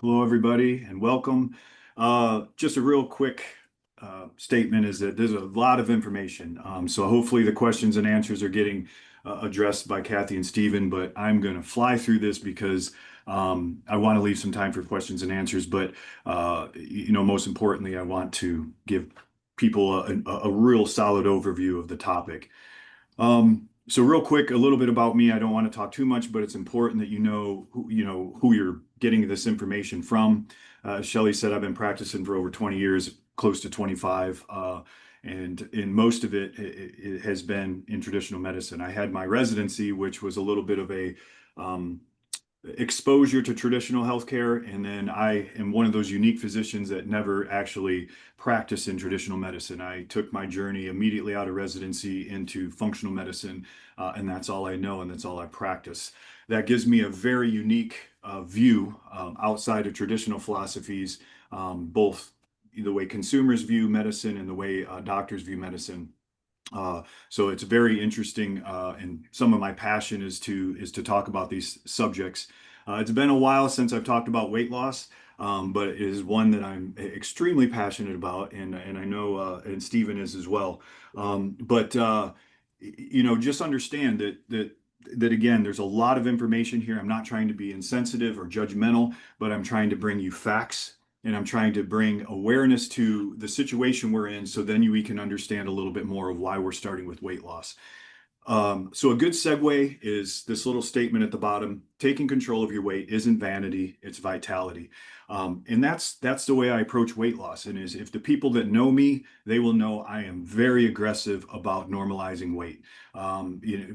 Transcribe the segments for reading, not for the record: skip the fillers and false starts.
Hello, everybody, and welcome. Just a real quick statement is that there's a lot of information. So hopefully the questions and answers are getting addressed by Kathy and Stephen, but I'm going to fly through this because I want to leave some time for questions and answers. But, most importantly, I want to give people a real solid overview of the topic. So real quick, a little bit about me. I don't want to talk too much, but it's important that you know who you're getting this information from. Shelley said I've been practicing for over 20 years, close to 25, and in most of it has been in traditional medicine. I had my residency, which was a little bit of a um, exposure to traditional healthcare, and then I am one of those unique physicians that never actually practiced in traditional medicine. I took my journey immediately out of residency into functional medicine, and that's all I know, and that's all I practice. That gives me a very unique view outside of traditional philosophies, both the way consumers view medicine and the way doctors view medicine. So it's very interesting, and some of my passion is to talk about these subjects. It's been a while since I've talked about weight loss, but it is one that I'm extremely passionate about, and I know and Stephen is as well. But just understand that again, there's a lot of information here. I'm not trying to be insensitive or judgmental, but I'm trying to bring you facts and I'm trying to bring awareness to the situation we're in so then we can understand a little bit more of why we're starting with weight loss. So a good segue is this little statement at the bottom: taking control of your weight isn't vanity, it's vitality. And that's the way I approach weight loss. And is if the people that know me, they will know I am very aggressive about normalizing weight.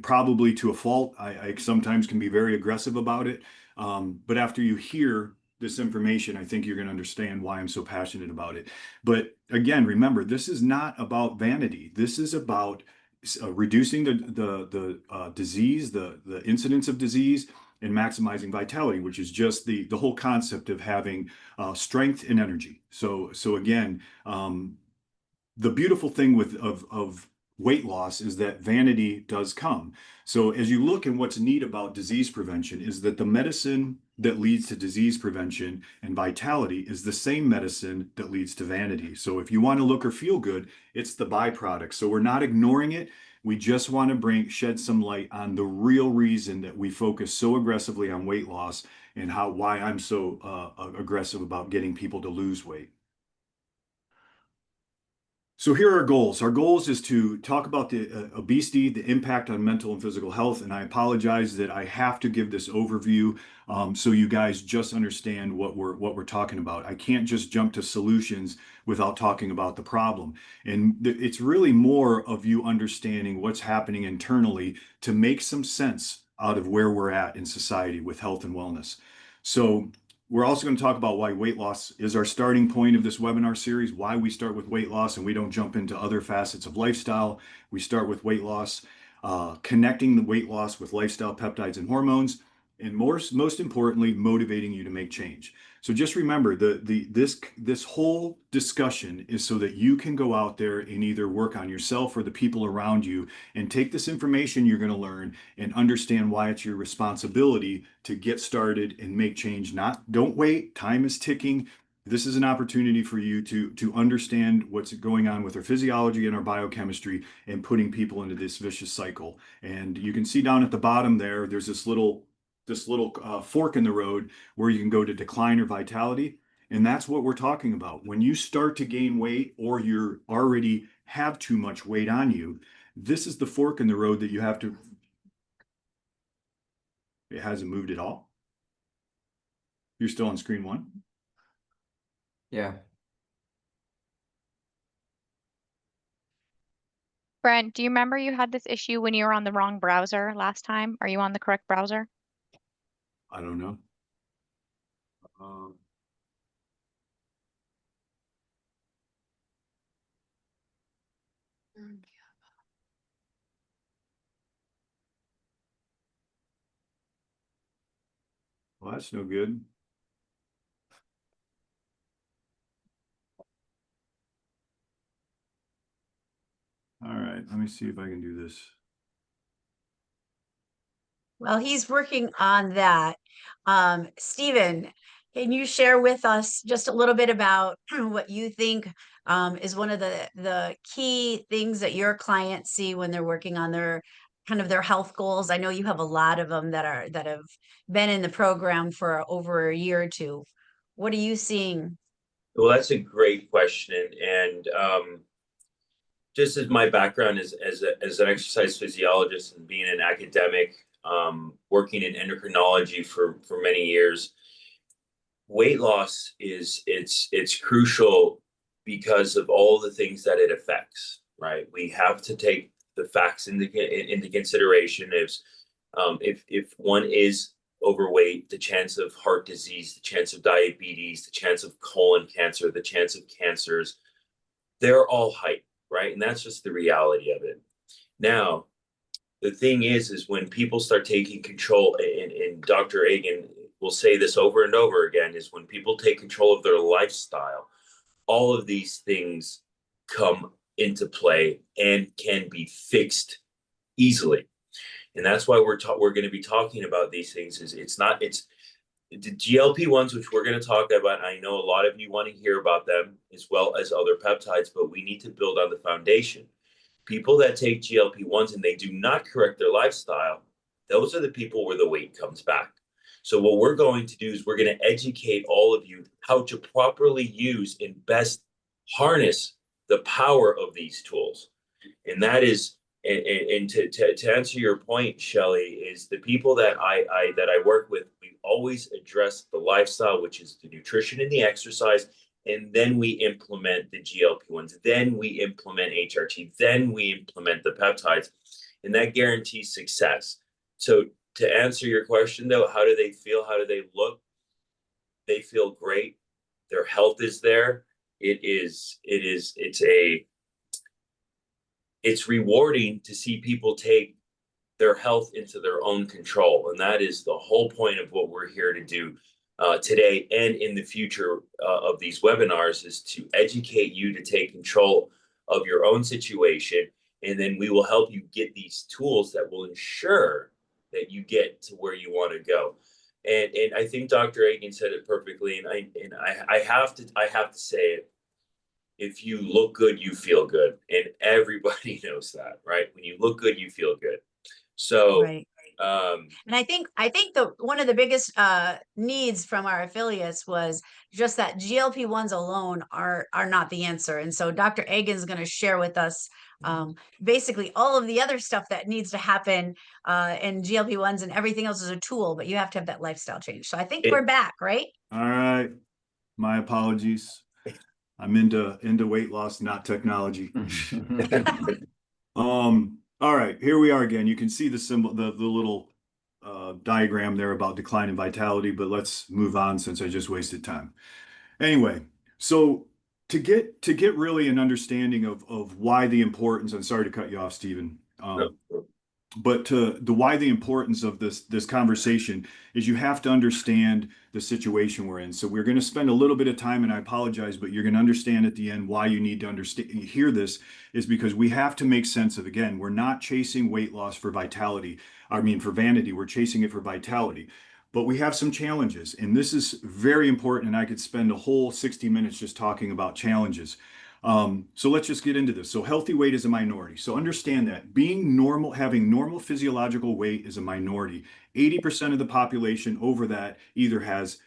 Probably to a fault. I sometimes can be very aggressive about it. But after you hear this information, I think you're going to understand why I'm so passionate about it. But again, remember, this is not about vanity. This is about reducing the disease, the incidence of disease, and maximizing vitality, which is just the whole concept of having strength and energy. So again, the beautiful thing of weight loss is that vanity does come. So as you look, and what's neat about disease prevention is that the medicine that leads to disease prevention and vitality is the same medicine that leads to vanity. So if you want to look or feel good, it's the byproduct. So we're not ignoring it. We just want to shed some light on the real reason that we focus so aggressively on weight loss and why I'm so aggressive about getting people to lose weight. So here are our goals. Our goals is to talk about the obesity, the impact on mental and physical health. And I apologize that I have to give this overview so you guys just understand what we're talking about. I can't just jump to solutions without talking about the problem. And it's really more of you understanding what's happening internally to make some sense out of where we're at in society with health and wellness. So we're also going to talk about why weight loss is our starting point of this webinar series, why we start with weight loss and we don't jump into other facets of lifestyle. We start with weight loss, connecting the weight loss with lifestyle, peptides, and hormones, and most importantly, motivating you to make change. So just remember, this whole discussion is so that you can go out there and either work on yourself or the people around you and take this information you're going to learn and understand why it's your responsibility to get started and make change. Don't wait. Time is ticking. This is an opportunity for you to understand what's going on with our physiology and our biochemistry and putting people into this vicious cycle. And you can see down at the bottom there's this little fork in the road where you can go to decline or vitality. And that's what we're talking about. When you start to gain weight or you're already have too much weight on you, this is the fork in the road that you have to. It hasn't moved at all. You're still on screen one. Yeah. Brent, do you remember you had this issue when you were on the wrong browser last time? Are you on the correct browser? I don't know. Um, well, that's no good. All right, let me see if I can do this. Well, he's working on that. Stephen, Can you share with us just a little bit about what you think is one of the key things that your clients see when they're working on their kind of their health goals? I know you have a lot of them that have been in the program for over a year or two. What are you seeing? Well, that's a great question. And just as my background as an exercise physiologist and being an academic, working in endocrinology for many years, weight loss it's crucial because of all the things that it affects, right? We have to take the facts into consideration. If one is overweight, the chance of heart disease, the chance of diabetes, the chance of colon cancer, the chance of cancers, they're all height, right? And that's just the reality of it. Now, the thing is when people start taking control, and Dr. Agan will say this over and over again, is when people take control of their lifestyle, all of these things come into play and can be fixed easily. And that's why we're going to be talking about these things. It's the GLP-1s, which we're going to talk about. I know a lot of you want to hear about them as well as other peptides, but we need to build on the foundation. People that take GLP-1s and they do not correct their lifestyle, those are the people where the weight comes back. So what we're going to do is we're going to educate all of you how to properly use and best harness the power of these tools. And that is, and to answer your point, Shelley, is the people that I work with, we always address the lifestyle, which is the nutrition and the exercise, and then we implement the GLP-1s, then we implement HRT, then we implement the peptides, and that guarantees success. So to answer your question though, how do they feel? How do they look? They feel great. Their health is there. It's rewarding to see people take their health into their own control. And that is the whole point of what we're here to do today and in the future of these webinars, is to educate you to take control of your own situation. And then we will help you get these tools that will ensure that you get to where you want to go. And I think Dr. Agan said it perfectly. And I have to say it. If you look good, you feel good. And everybody knows that, right? When you look good, you feel good. So, Right. And I think the one of the biggest needs from our affiliates was just that GLP-1s alone are not the answer. And so Dr. Agan is going to share with us basically all of the other stuff that needs to happen in GLP-1s, and everything else is a tool, but you have to have that lifestyle change. So I think we're back, right? All right. My apologies. I'm into weight loss, not technology. All right, here we are again. You can see the symbol, the little diagram there about decline in vitality, but let's move on since I just wasted time. Anyway, so to get really an understanding of why the importance, and sorry to cut you off, Stephen. But the why the importance of this conversation is you have to understand the situation we're in. So we're going to spend a little bit of time, and I apologize, but you're going to understand at the end why you need to understand, hear this, is because we have to make sense of, again, we're not chasing weight loss for vitality. I mean, for vanity, we're chasing it for vitality. But we have some challenges, and this is very important, and I could spend a whole 60 minutes just talking about challenges. So let's just get into this. So healthy weight is a minority. So understand that being normal, having normal physiological weight is a minority. 80% of the population over that either has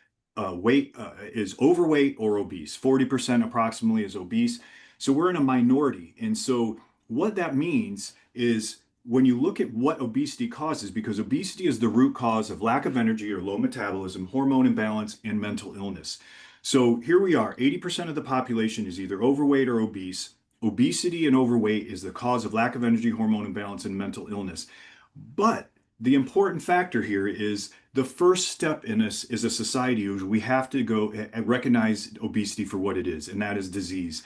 is overweight or obese. 40% approximately is obese. So we're in a minority. And so what that means is when you look at what obesity causes, because obesity is the root cause of lack of energy or low metabolism, hormone imbalance, and mental illness. So here we are, 80% of the population is either overweight or obese. Obesity and overweight is the cause of lack of energy, hormone imbalance, and mental illness. But the important factor here is the first step in this is a society where we have to go and recognize obesity for what it is, and that is disease.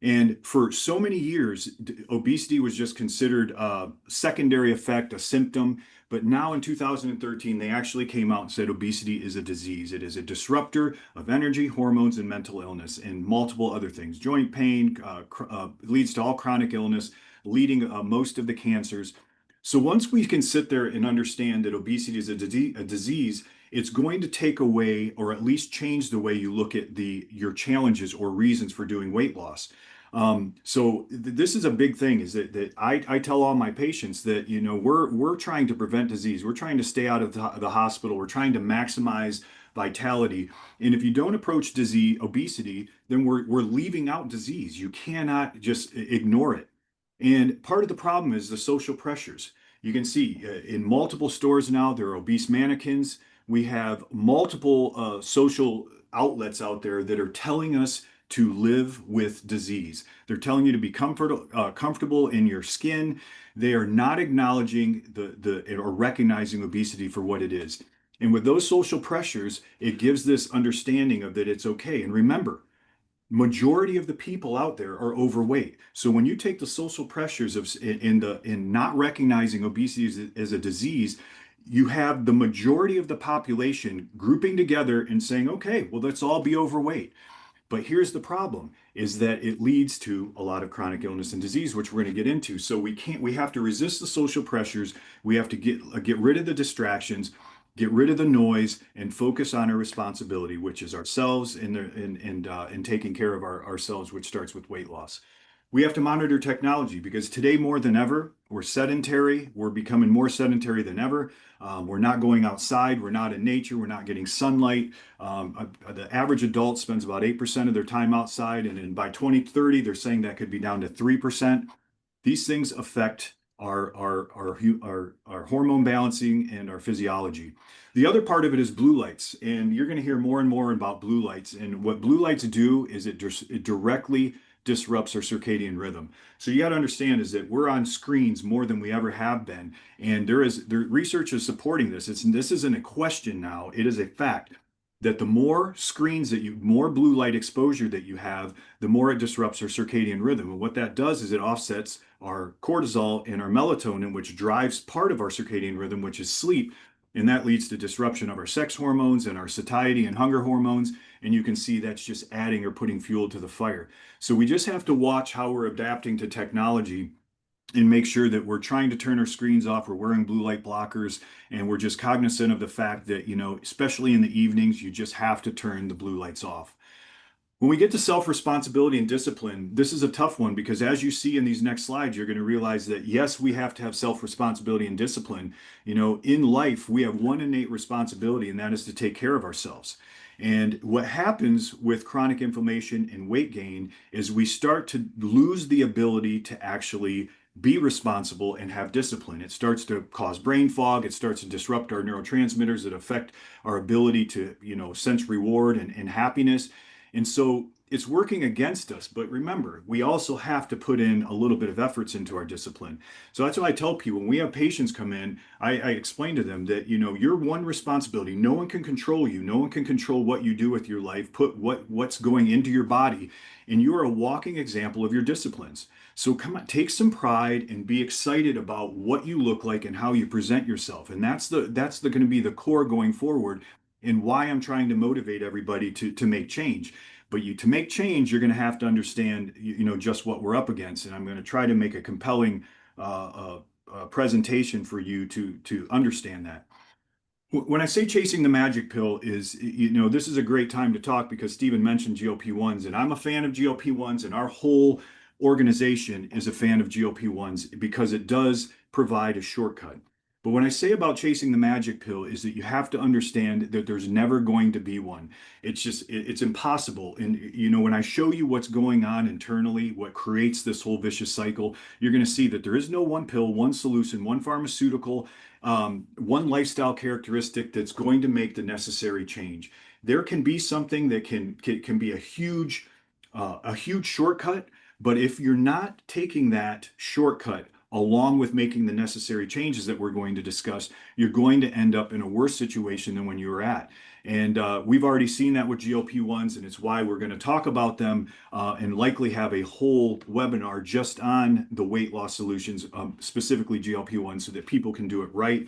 And for so many years, obesity was just considered a secondary effect, a symptom. But now in 2013, they actually came out and said obesity is a disease. It is a disruptor of energy, hormones, and mental illness, and multiple other things. Joint pain leads to all chronic illness, leading most of the cancers. So once we can sit there and understand that obesity is a disease, it's going to take away or at least change the way you look at your challenges or reasons for doing weight loss. This is a big thing, is that I tell all my patients that, you know, we're trying to prevent disease. We're trying to stay out of the hospital. We're trying to maximize vitality. And if you don't approach obesity, then we're leaving out disease. You cannot just ignore it. And part of the problem is the social pressures. You can see in multiple stores now, there are obese mannequins. We have multiple social outlets out there that are telling us to live with disease. They're telling you to be comfortable in your skin. They are not acknowledging or recognizing obesity for what it is. And with those social pressures, it gives this understanding of that it's okay. And remember, majority of the people out there are overweight. So when you take the social pressures in not recognizing obesity as a disease, you have the majority of the population grouping together and saying, okay, well, let's all be overweight. But here's the problem, is that it leads to a lot of chronic illness and disease, which we're going to get into. So we have to resist the social pressures. We have to get rid of the distractions, get rid of the noise, and focus on our responsibility, which is ourselves and taking care of ourselves, which starts with weight loss. We have to monitor technology because today more than ever, we're sedentary. We're becoming more sedentary than ever. We're not going outside. We're not in nature. We're not getting sunlight. The average adult spends about 8% of their time outside. And then by 2030, they're saying that could be down to 3%. These things affect our hormone balancing and our physiology. The other part of it is blue lights, and you're going to hear more and more about blue lights. And what blue lights do is it directly disrupts our circadian rhythm. So you got to understand is that we're on screens more than we ever have been, and the research is supporting this. This isn't a question now; it is a fact that the more screens more blue light exposure that you have, the more it disrupts our circadian rhythm. And what that does is it offsets our cortisol and our melatonin, which drives part of our circadian rhythm, which is sleep. And that leads to disruption of our sex hormones and our satiety and hunger hormones. And you can see that's just adding or putting fuel to the fire. So we just have to watch how we're adapting to technology and make sure that we're trying to turn our screens off. We're wearing blue light blockers, and we're just cognizant of the fact that, you know, especially in the evenings, you just have to turn the blue lights off. When we get to self-responsibility and discipline, this is a tough one because as you see in these next slides, you're going to realize that yes, we have to have self-responsibility and discipline. You know, in life, we have one innate responsibility, and that is to take care of ourselves. And what happens with chronic inflammation and weight gain is we start to lose the ability to actually be responsible and have discipline. It starts to cause brain fog. It starts to disrupt our neurotransmitters that affect our ability to, you know, sense reward and happiness. And so it's working against us. But remember, we also have to put in a little bit of efforts into our discipline. So that's why I tell people when we have patients come in, I explain to them that, you know, your one responsibility, no one can control you. No one can control what you do with your life, put what's going into your body. And you are a walking example of your disciplines. So come on, take some pride and be excited about what you look like and how you present yourself. And that's going to be the core going forward and why I'm trying to motivate everybody to make change. But to make change, you're going to have to understand, you know, just what we're up against. And I'm going to try to make a compelling presentation for you to understand that. When I say chasing the magic pill is, you know, this is a great time to talk because Stephen mentioned GLP-1s, and I'm a fan of GLP-1s, and our whole organization is a fan of GLP-1s because it does provide a shortcut. But when I say about chasing the magic pill is that you have to understand that there's never going to be one. It's impossible. And, you know, when I show you what's going on internally, what creates this whole vicious cycle, you're going to see that there is no one pill, one solution, one pharmaceutical, one lifestyle characteristic that's going to make the necessary change. There can be something that can be a huge shortcut, but if you're not taking that shortcut along with making the necessary changes that we're going to discuss, you're going to end up in a worse situation than when you were at. And we've already seen that with GLP-1s, and it's why we're going to talk about them and likely have a whole webinar just on the weight loss solutions, specifically GLP-1s, so that people can do it right.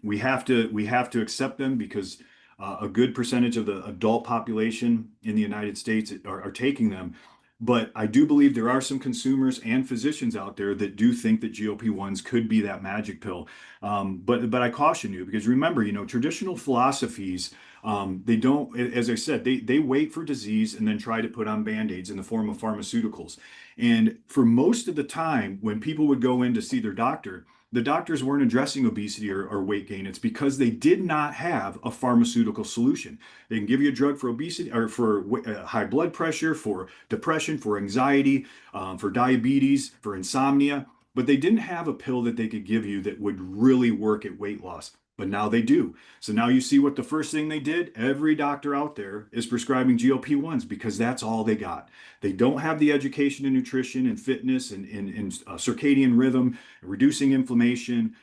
We have to accept them because a good percentage of the adult population in the United States are taking them. But I do believe there are some consumers and physicians out there that do think that GLP-1s could be that magic pill. But I caution you because remember, traditional philosophies, they don't, as I said, they wait for disease and then try to put on band-aids in the form of pharmaceuticals. And for most of the time, when people would go in to see their doctor, the doctors weren't addressing obesity or weight gain. It's because they did not have a pharmaceutical solution. They can give you a drug for obesity or for high blood pressure, for depression, for anxiety, for diabetes, for insomnia, but they didn't have a pill that they could give you that would really work at weight loss. But now they do. So now you see what the first thing they did? Every doctor out there is prescribing GLP-1s because that's all they got. They don't have the education in nutrition and fitness and circadian rhythm, reducing inflammation.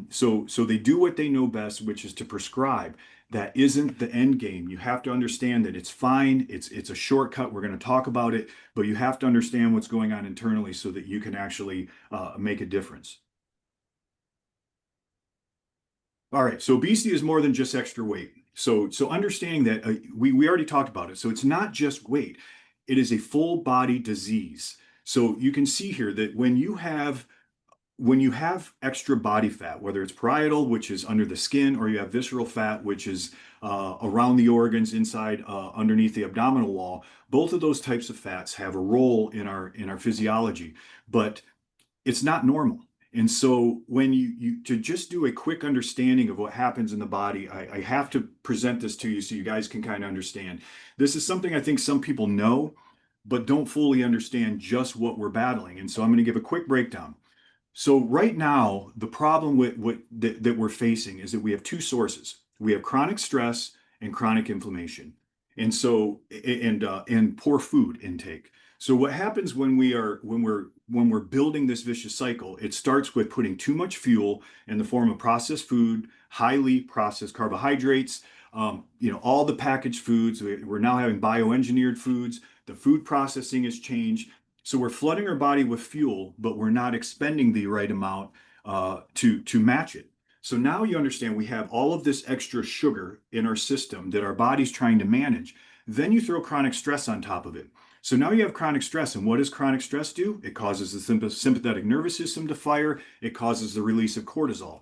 So they do what they know best, which is to prescribe. That isn't the end game. You have to understand that it's fine. It's a shortcut. We're going to talk about it, but you have to understand what's going on internally so that you can actually make a difference. All right, so obesity is more than just extra weight. So understanding that we already talked about it. So it's not just weight. It is a full body disease. So you can see here that when you have extra body fat, whether it's parietal, which is under the skin, or you have visceral fat, which is around the organs, inside, underneath the abdominal wall, both of those types of fats have a role in our physiology, but it's not normal. And so when you to just do a quick understanding of what happens in the body, I have to present this to you so you guys can kind of understand. This is something I think some people know, but don't fully understand just what we're battling. And so I'm going to give a quick breakdown. So right now, the problem that we're facing is that we have two sources. We have chronic stress and chronic inflammation, and so and poor food intake. So what happens when we're building this vicious cycle? It starts with putting too much fuel in the form of processed food, highly processed carbohydrates, all the packaged foods. We're now having bioengineered foods. The food processing has changed. So we're flooding our body with fuel, but we're not expending the right amount to match it. So now you understand we have all of this extra sugar in our system that our body's trying to manage. Then you throw chronic stress on top of it. So now you have chronic stress. And what does chronic stress do? It causes the sympathetic nervous system to fire. It causes the release of cortisol.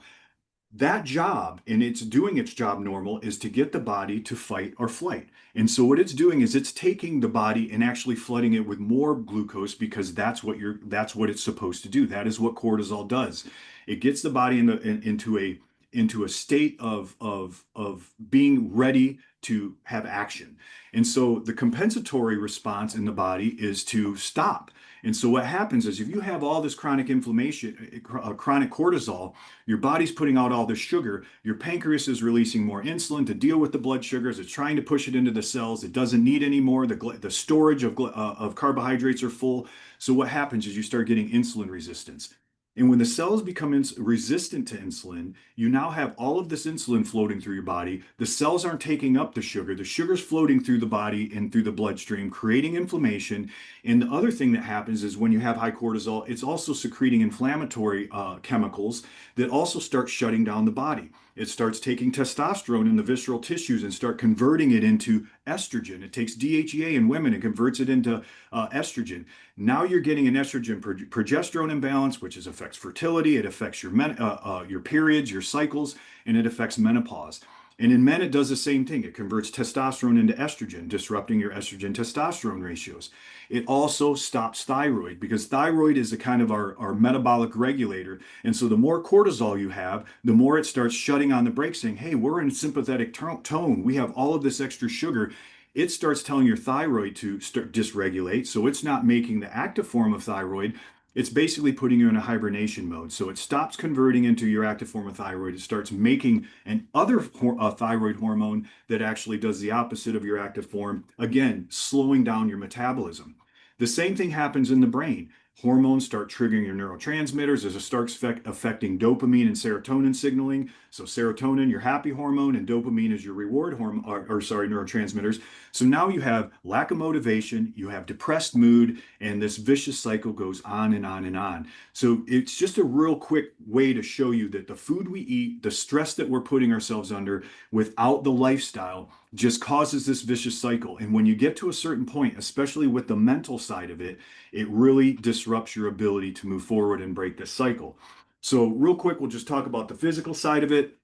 That job, and it's doing its job normal, is to get the body to fight or flight. And so what it's doing is it's taking the body and actually flooding it with more glucose because that's what it's supposed to do. That is what cortisol does. It gets the body into a state of being ready to have action. And so the compensatory response in the body is to stop. And so what happens is if you have all this chronic inflammation, chronic cortisol, your body's putting out all this sugar, your pancreas is releasing more insulin to deal with the blood sugars. It's trying to push it into the cells. It doesn't need any more. The storage of carbohydrates are full. So what happens is you start getting insulin resistance. And when the cells become resistant to insulin, you now have all of this insulin floating through your body. The cells aren't taking up the sugar. The sugar's floating through the body and through the bloodstream, creating inflammation. And the other thing that happens is when you have high cortisol, it's also secreting inflammatory chemicals that also start shutting down the body. It starts taking testosterone in the visceral tissues and start converting it into estrogen. It takes DHEA in women and converts it into estrogen. Now you're getting an estrogen progesterone imbalance, which affects fertility. It affects your periods, your cycles, and it affects menopause. And in men, it does the same thing. It converts testosterone into estrogen, disrupting your estrogen testosterone ratios. It also stops thyroid because thyroid is a kind of our metabolic regulator. And so the more cortisol you have, the more it starts shutting on the brakes saying, hey, we're in sympathetic tone. We have all of this extra sugar. It starts telling your thyroid to start dysregulate. So it's not making the active form of thyroid. It's basically putting you in a hibernation mode. So it stops converting into your active form of thyroid. It starts making an other thyroid hormone that actually does the opposite of your active form, again, slowing down your metabolism. The same thing happens in the brain. Hormones start triggering your neurotransmitters as it starts affecting dopamine and serotonin signaling. So serotonin, your happy hormone, and dopamine is your reward hormone, neurotransmitters. So now you have lack of motivation, you have depressed mood, and this vicious cycle goes on and on and on. So it's just a real quick way to show you that the food we eat, the stress that we're putting ourselves under without the lifestyle just causes this vicious cycle. And when you get to a certain point, especially with the mental side of it, it really disrupts your ability to move forward and break this cycle. So real quick, we'll just talk about the physical side of it.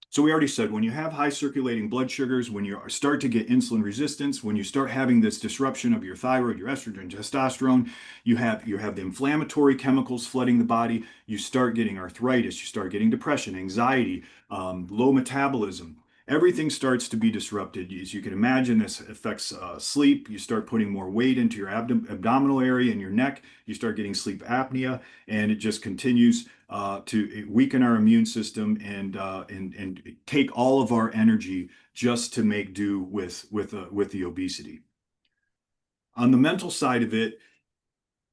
So we already said when you have high circulating blood sugars, when you start to get insulin resistance, when you start having this disruption of your thyroid, your estrogen, testosterone, you have the inflammatory chemicals flooding the body. You start getting arthritis, you start getting depression, anxiety, low metabolism. Everything starts to be disrupted. As you can imagine, this affects sleep. You start putting more weight into your abdominal area and your neck. You start getting sleep apnea, and it just continues to weaken our immune system and take all of our energy just to make do with the obesity. On the mental side of it,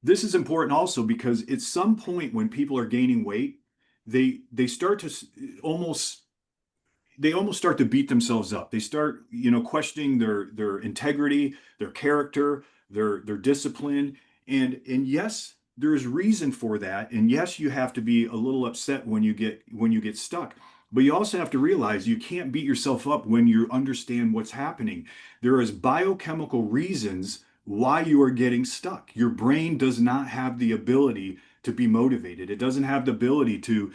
this is important also because at some point when people are gaining weight, they start to almost start to beat themselves up. They start, questioning their integrity, their character, their discipline. And yes, there is reason for that. And yes, you have to be a little upset when you get stuck. But you also have to realize you can't beat yourself up when you understand what's happening. There is biochemical reasons why you are getting stuck. Your brain does not have the ability to be motivated. It doesn't have the ability to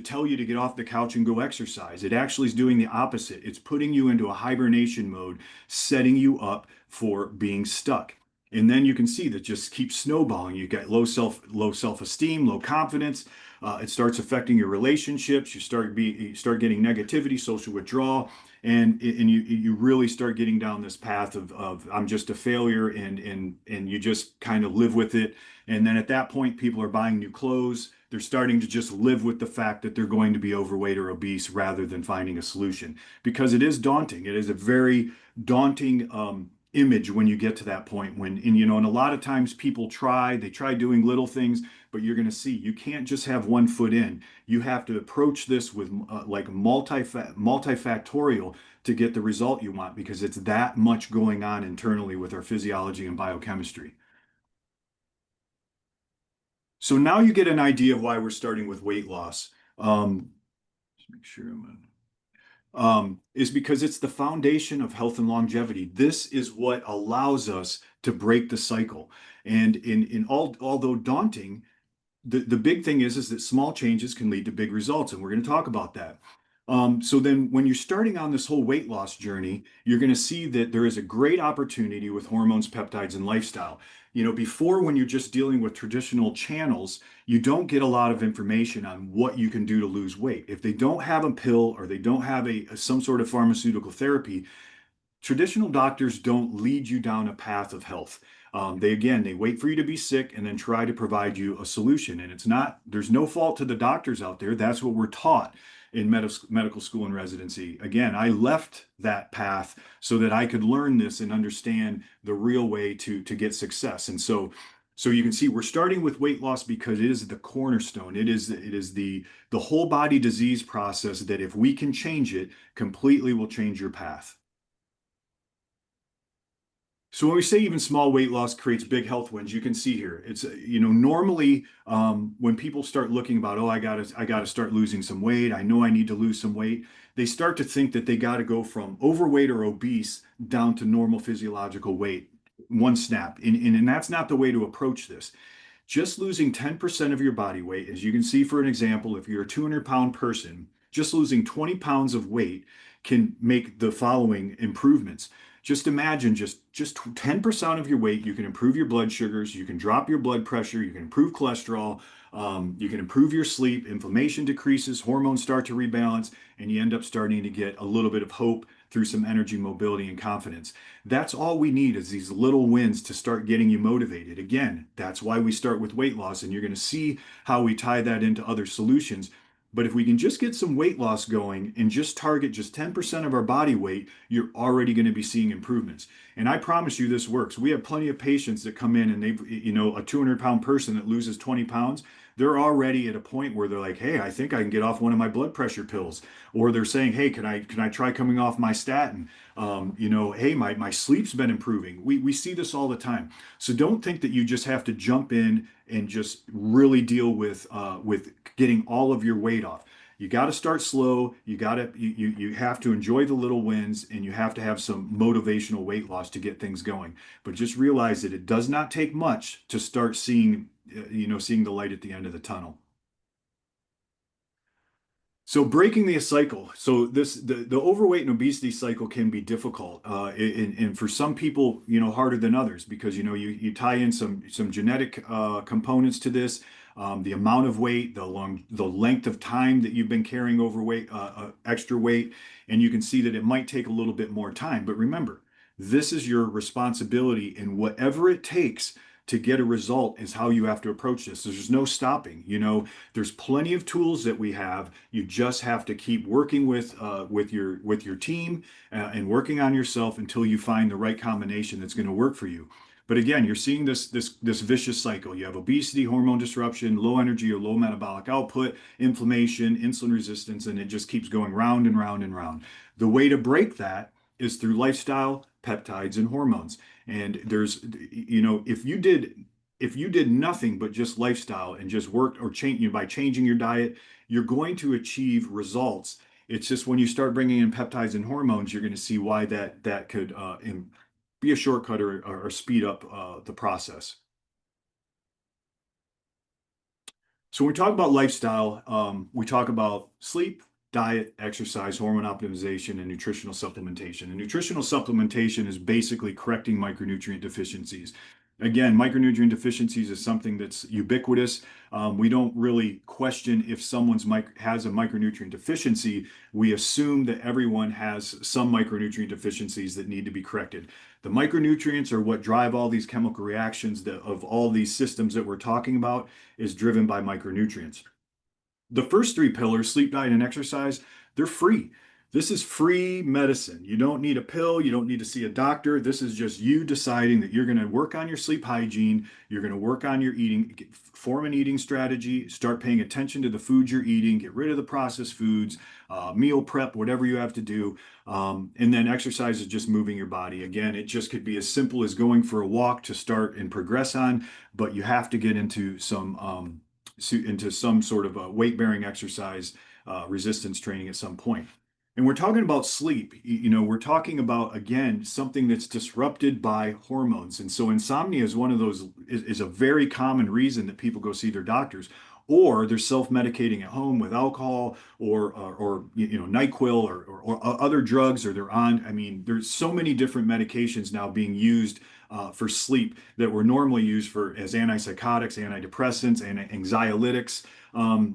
tell you to get off the couch and go exercise. It actually is doing the opposite. It's putting you into a hibernation mode, setting you up for being stuck. And then you can see that just keeps snowballing. You get low self-esteem, low confidence. It starts affecting your relationships. You start getting negativity, social withdrawal, and you really start getting down this path of I'm just a failure, and you just kind of live with it. And then at that point, people are buying new clothes. They're starting to just live with the fact that they're going to be overweight or obese rather than finding a solution, because it is daunting. It is a very daunting image when you get to that point and a lot of times people try doing little things, but you're going to see you can't just have one foot in. You have to approach this with like multifactorial to get the result you want, because it's that much going on internally with our physiology and biochemistry. So now you get an idea of why we're starting with weight loss. Just make sure is because it's the foundation of health and longevity. This is what allows us to break the cycle. And although daunting, the big thing is that small changes can lead to big results, and we're going to talk about that. So then when you're starting on this whole weight loss journey, you're going to see that there is a great opportunity with hormones, peptides, and lifestyle. Before, when you're just dealing with traditional channels, you don't get a lot of information on what you can do to lose weight. If they don't have a pill or they don't have some sort of pharmaceutical therapy, traditional doctors don't lead you down a path of health. They wait for you to be sick and then try to provide you a solution. And there's no fault to the doctors out there. That's what we're taught in medical school and residency. Again, I left that path so that I could learn this and understand the real way to get success. And so you can see we're starting with weight loss because it is the cornerstone. It is the whole body disease process that if we can change it completely will change your path. So when we say even small weight loss creates big health wins, you can see here, it's, normally when people start looking about, oh, I gotta start losing some weight, I know I need to lose some weight, they start to think that they got to go from overweight or obese down to normal physiological weight, one snap. And that's not the way to approach this. Just losing 10% of your body weight, as you can see, for an example, if you're a 200-pound person, just losing 20 pounds of weight can make the following improvements. Just imagine just 10% of your weight, you can improve your blood sugars, you can drop your blood pressure, you can improve cholesterol, you can improve your sleep, inflammation decreases, hormones start to rebalance, and you end up starting to get a little bit of hope through some energy, mobility, and confidence. That's all we need, is these little wins to start getting you motivated. Again, that's why we start with weight loss, and you're going to see how we tie that into other solutions. But if we can just get some weight loss going and just target just 10% of our body weight, you're already going to be seeing improvements. And I promise you this works. We have plenty of patients that come in and they've, a 200-pound person that loses 20 pounds, they're already at a point where they're like, hey, I think I can get off one of my blood pressure pills. Or they're saying, hey, can I try coming off my statin? Hey, my sleep's been improving. We see this all the time. So don't think that you just have to jump in and just really deal with getting all of your weight off. You got to start slow. You have to enjoy the little wins, and you have to have some motivational weight loss to get things going. But just realize that it does not take much to start seeing, seeing the light at the end of the tunnel. So breaking the cycle. So the overweight and obesity cycle can be difficult, and for some people, harder than others because you tie in some genetic components to this, the amount of weight, the length of time that you've been carrying overweight, extra weight, and you can see that it might take a little bit more time. But remember, this is your responsibility, and whatever it takes to get a result is how you have to approach this. There's no stopping. There's plenty of tools that we have. You just have to keep working with your team and working on yourself until you find the right combination that's going to work for you. But again, you're seeing this vicious cycle. You have obesity, hormone disruption, low energy or low metabolic output, inflammation, insulin resistance, and it just keeps going round and round and round. The way to break that is through lifestyle, peptides, and hormones. And there's, if you did nothing but just lifestyle and just worked or change, by changing your diet, you're going to achieve results. It's just when you start bringing in peptides and hormones, you're going to see why that could be a shortcut or speed up the process. So when we talk about lifestyle, we talk about sleep, diet, exercise, hormone optimization, and nutritional supplementation. And nutritional supplementation is basically correcting micronutrient deficiencies. Again, micronutrient deficiencies is something that's ubiquitous. We don't really question if someone has a micronutrient deficiency. We assume that everyone has some micronutrient deficiencies that need to be corrected. The micronutrients are what drive all these chemical reactions of all these systems that we're talking about is driven by micronutrients. The first three pillars, sleep, diet, and exercise, they're free. This is free medicine. You don't need a pill. You don't need to see a doctor. This is just you deciding that you're going to work on your sleep hygiene. You're going to work on your eating, form an eating strategy, start paying attention to the foods you're eating, get rid of the processed foods, meal prep, whatever you have to do. And then exercise is just moving your body. Again, it just could be as simple as going for a walk to start and progress on, but you have to get into some sort of a weight-bearing exercise, resistance training at some point. And we're talking about sleep. We're talking about, again, something that's disrupted by hormones. And so insomnia is one of those, is a very common reason that people go see their doctors, or they're self-medicating at home with alcohol or NyQuil or other drugs, or they're on, there's so many different medications now being used for sleep that were normally used as antipsychotics, antidepressants, and anxiolytics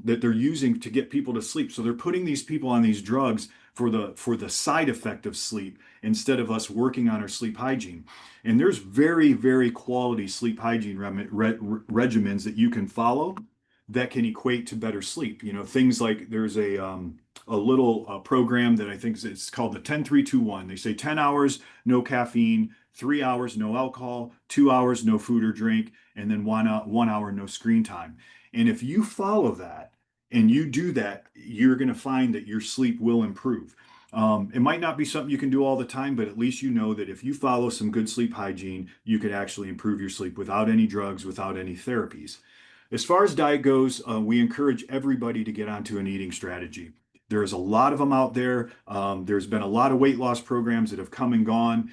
that they're using to get people to sleep. So they're putting these people on these drugs for the side effect of sleep instead of us working on our sleep hygiene. And there's very, very quality sleep hygiene regimens that you can follow that can equate to better sleep. Things like there's a little program that I think it's called the 10-3-2-1. They say 10 hours, no caffeine, 3 hours, no alcohol, 2 hours, no food or drink, and then 1 hour, no screen time. And if you follow that and you do that, you're going to find that your sleep will improve. It might not be something you can do all the time, but at least you know that if you follow some good sleep hygiene, you could actually improve your sleep without any drugs, without any therapies. As far as diet goes, we encourage everybody to get onto an eating strategy. There's a lot of them out there. There's been a lot of weight loss programs that have come and gone.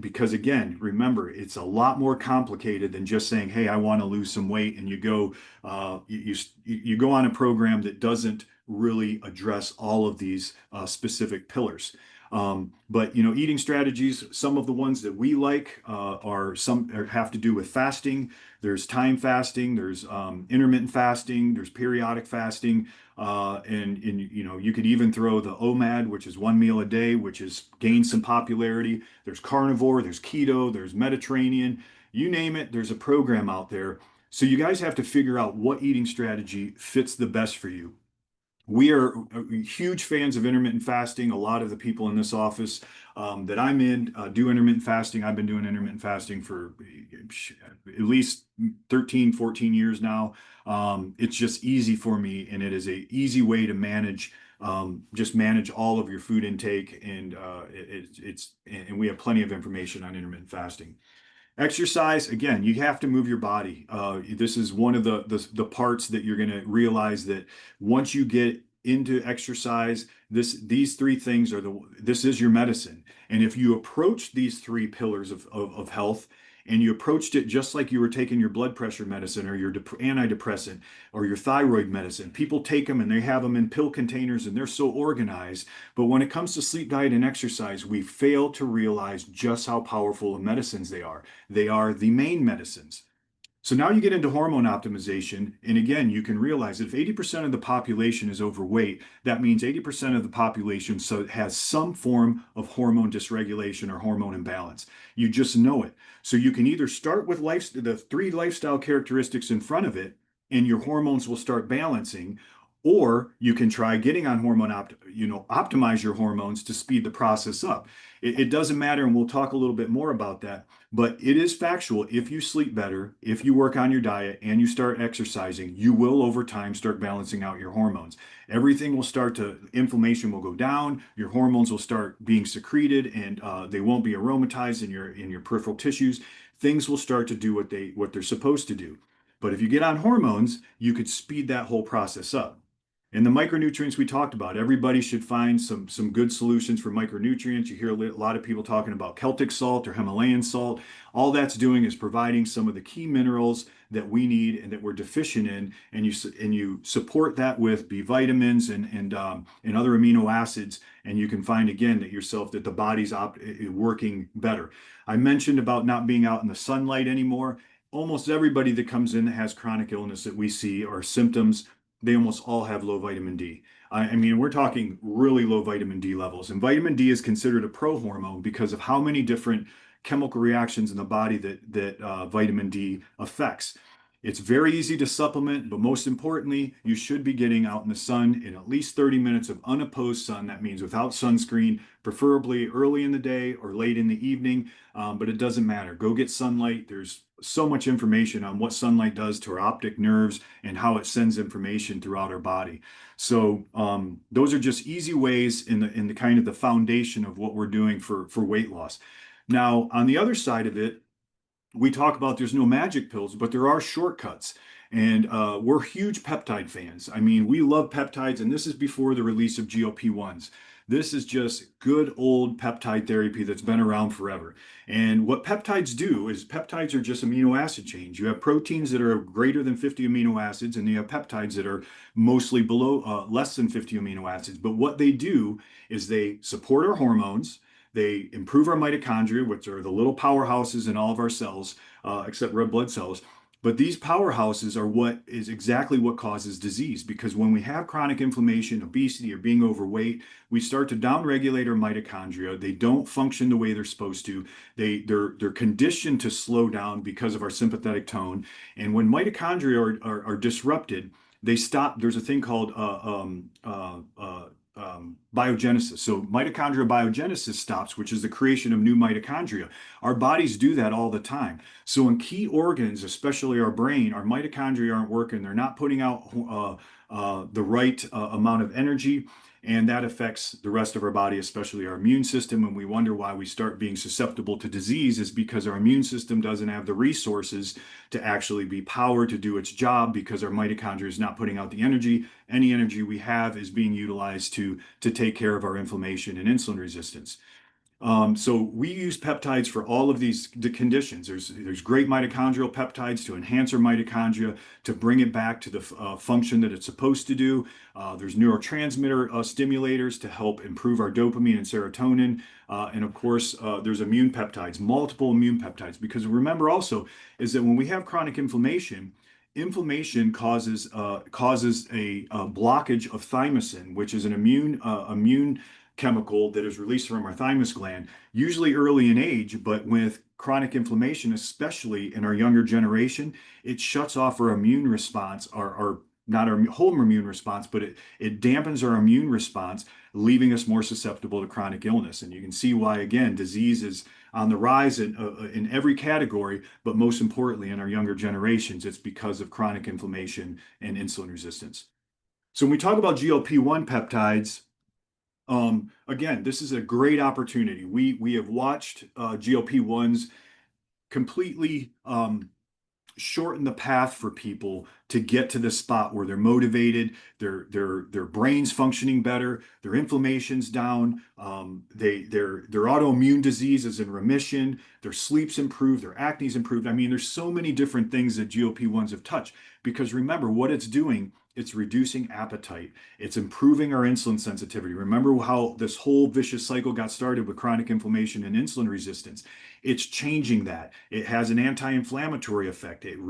Because again, remember, it's a lot more complicated than just saying, hey, I want to lose some weight. And you go on a program that doesn't really address all of these specific pillars. But eating strategies, some of the ones that we like have to do with fasting. There's time fasting, there's intermittent fasting, there's periodic fasting, and you could even throw the OMAD, which is 1 meal a day, which has gained some popularity. There's carnivore, there's keto, there's Mediterranean, you name it, there's a program out there. So you guys have to figure out what eating strategy fits the best for you. We are huge fans of intermittent fasting. A lot of the people in this office that I'm in do intermittent fasting. I've been doing intermittent fasting for at least 13, 14 years now. It's just easy for me, and it is an easy way to manage all of your food intake, and and we have plenty of information on intermittent fasting. Exercise, again, you have to move your body. This is one of the parts that you're going to realize that once you get into exercise, these three things are this is your medicine. And if you approach these three pillars of health and you approached it just like you were taking your blood pressure medicine or your antidepressant or your thyroid medicine, people take them and they have them in pill containers and they're so organized. But when it comes to sleep, diet, and exercise, we fail to realize just how powerful of medicines they are. They are the main medicines. So now you get into hormone optimization. And again, you can realize that if 80% of the population is overweight, that means 80% of the population has some form of hormone dysregulation or hormone imbalance. You just know it. So you can either start with the three lifestyle characteristics in front of it, and your hormones will start balancing, or you can try getting on optimize your hormones to speed the process up. It doesn't matter, and we'll talk a little bit more about that. But it is factual. If you sleep better, if you work on your diet and you start exercising, you will over time start balancing out your hormones. Everything will inflammation will go down, your hormones will start being secreted, and they won't be aromatized in your peripheral tissues. Things will start to do what they're supposed to do. But if you get on hormones, you could speed that whole process up. And the micronutrients we talked about, everybody should find some good solutions for micronutrients. You hear a lot of people talking about Celtic salt or Himalayan salt. All that's doing is providing some of the key minerals that we need and that we're deficient in, and you support that with B vitamins and other amino acids, and you can find again that the body's working better. I mentioned about not being out in the sunlight anymore. Almost everybody that comes in that has chronic illness that we see or symptoms, they almost all have low vitamin D. I mean, we're talking really low vitamin D levels. And vitamin D is considered a prohormone because of how many different chemical reactions in the body that vitamin D affects. It's very easy to supplement, but most importantly, you should be getting out in the sun in at least 30 minutes of unopposed sun. That means without sunscreen, preferably early in the day or late in the evening, but it doesn't matter. Go get sunlight. There's so much information on what sunlight does to our optic nerves and how it sends information throughout our body. So those are just easy ways in the kind of the foundation of what we're doing for weight loss. Now, on the other side of it, we talk about there's no magic pills, but there are shortcuts. And we're huge peptide fans. I mean, we love peptides, and this is before the release of GLP-1s. This is just good old peptide therapy that's been around forever. And what peptides do is peptides are just amino acid chains. You have proteins that are greater than 50 amino acids, and you have peptides that are mostly less than 50 amino acids. But what they do is they support our hormones. They improve our mitochondria, which are the little powerhouses in all of our cells, except red blood cells. But these powerhouses are exactly what causes disease, because when we have chronic inflammation, obesity, or being overweight, we start to downregulate our mitochondria. They don't function the way they're supposed to. They're conditioned to slow down because of our sympathetic tone. And when mitochondria are disrupted, they stop. There's a thing called biogenesis. So mitochondrial biogenesis stops, which is the creation of new mitochondria. Our bodies do that all the time. So in key organs, especially our brain, our mitochondria aren't working. They're not putting out the right amount of energy. And that affects the rest of our body, especially our immune system. And we wonder why we start being susceptible to disease is because our immune system doesn't have the resources to actually be powered to do its job, because our mitochondria is not putting out the energy. Any energy we have is being utilized to take care of our inflammation and insulin resistance. So we use peptides for all of these conditions. There's great mitochondrial peptides to enhance our mitochondria, to bring it back to the function that it's supposed to do. There's neurotransmitter stimulators to help improve our dopamine and serotonin. And of course, there's immune peptides, multiple immune peptides, because remember also is that when we have chronic inflammation causes a blockage of thymosin, which is an immune chemical that is released from our thymus gland, usually early in age, but with chronic inflammation, especially in our younger generation, it shuts off our immune response, not our whole immune response, but it dampens our immune response, leaving us more susceptible to chronic illness. And you can see why, again, disease is on the rise in every category, but most importantly, in our younger generations, it's because of chronic inflammation and insulin resistance. So when we talk about GLP-1 peptides, again, this is a great opportunity. We have watched GLP-1s completely shorten the path for people to get to the spot where they're motivated, their brain's functioning better, their inflammation's down, their autoimmune disease is in remission, their sleep's improved, their acne's improved. I mean, there's so many different things that GLP-1s have touched, because remember what it's doing. It's reducing appetite. It's improving our insulin sensitivity. Remember how this whole vicious cycle got started with chronic inflammation and insulin resistance. It's changing that. It has an anti-inflammatory effect. It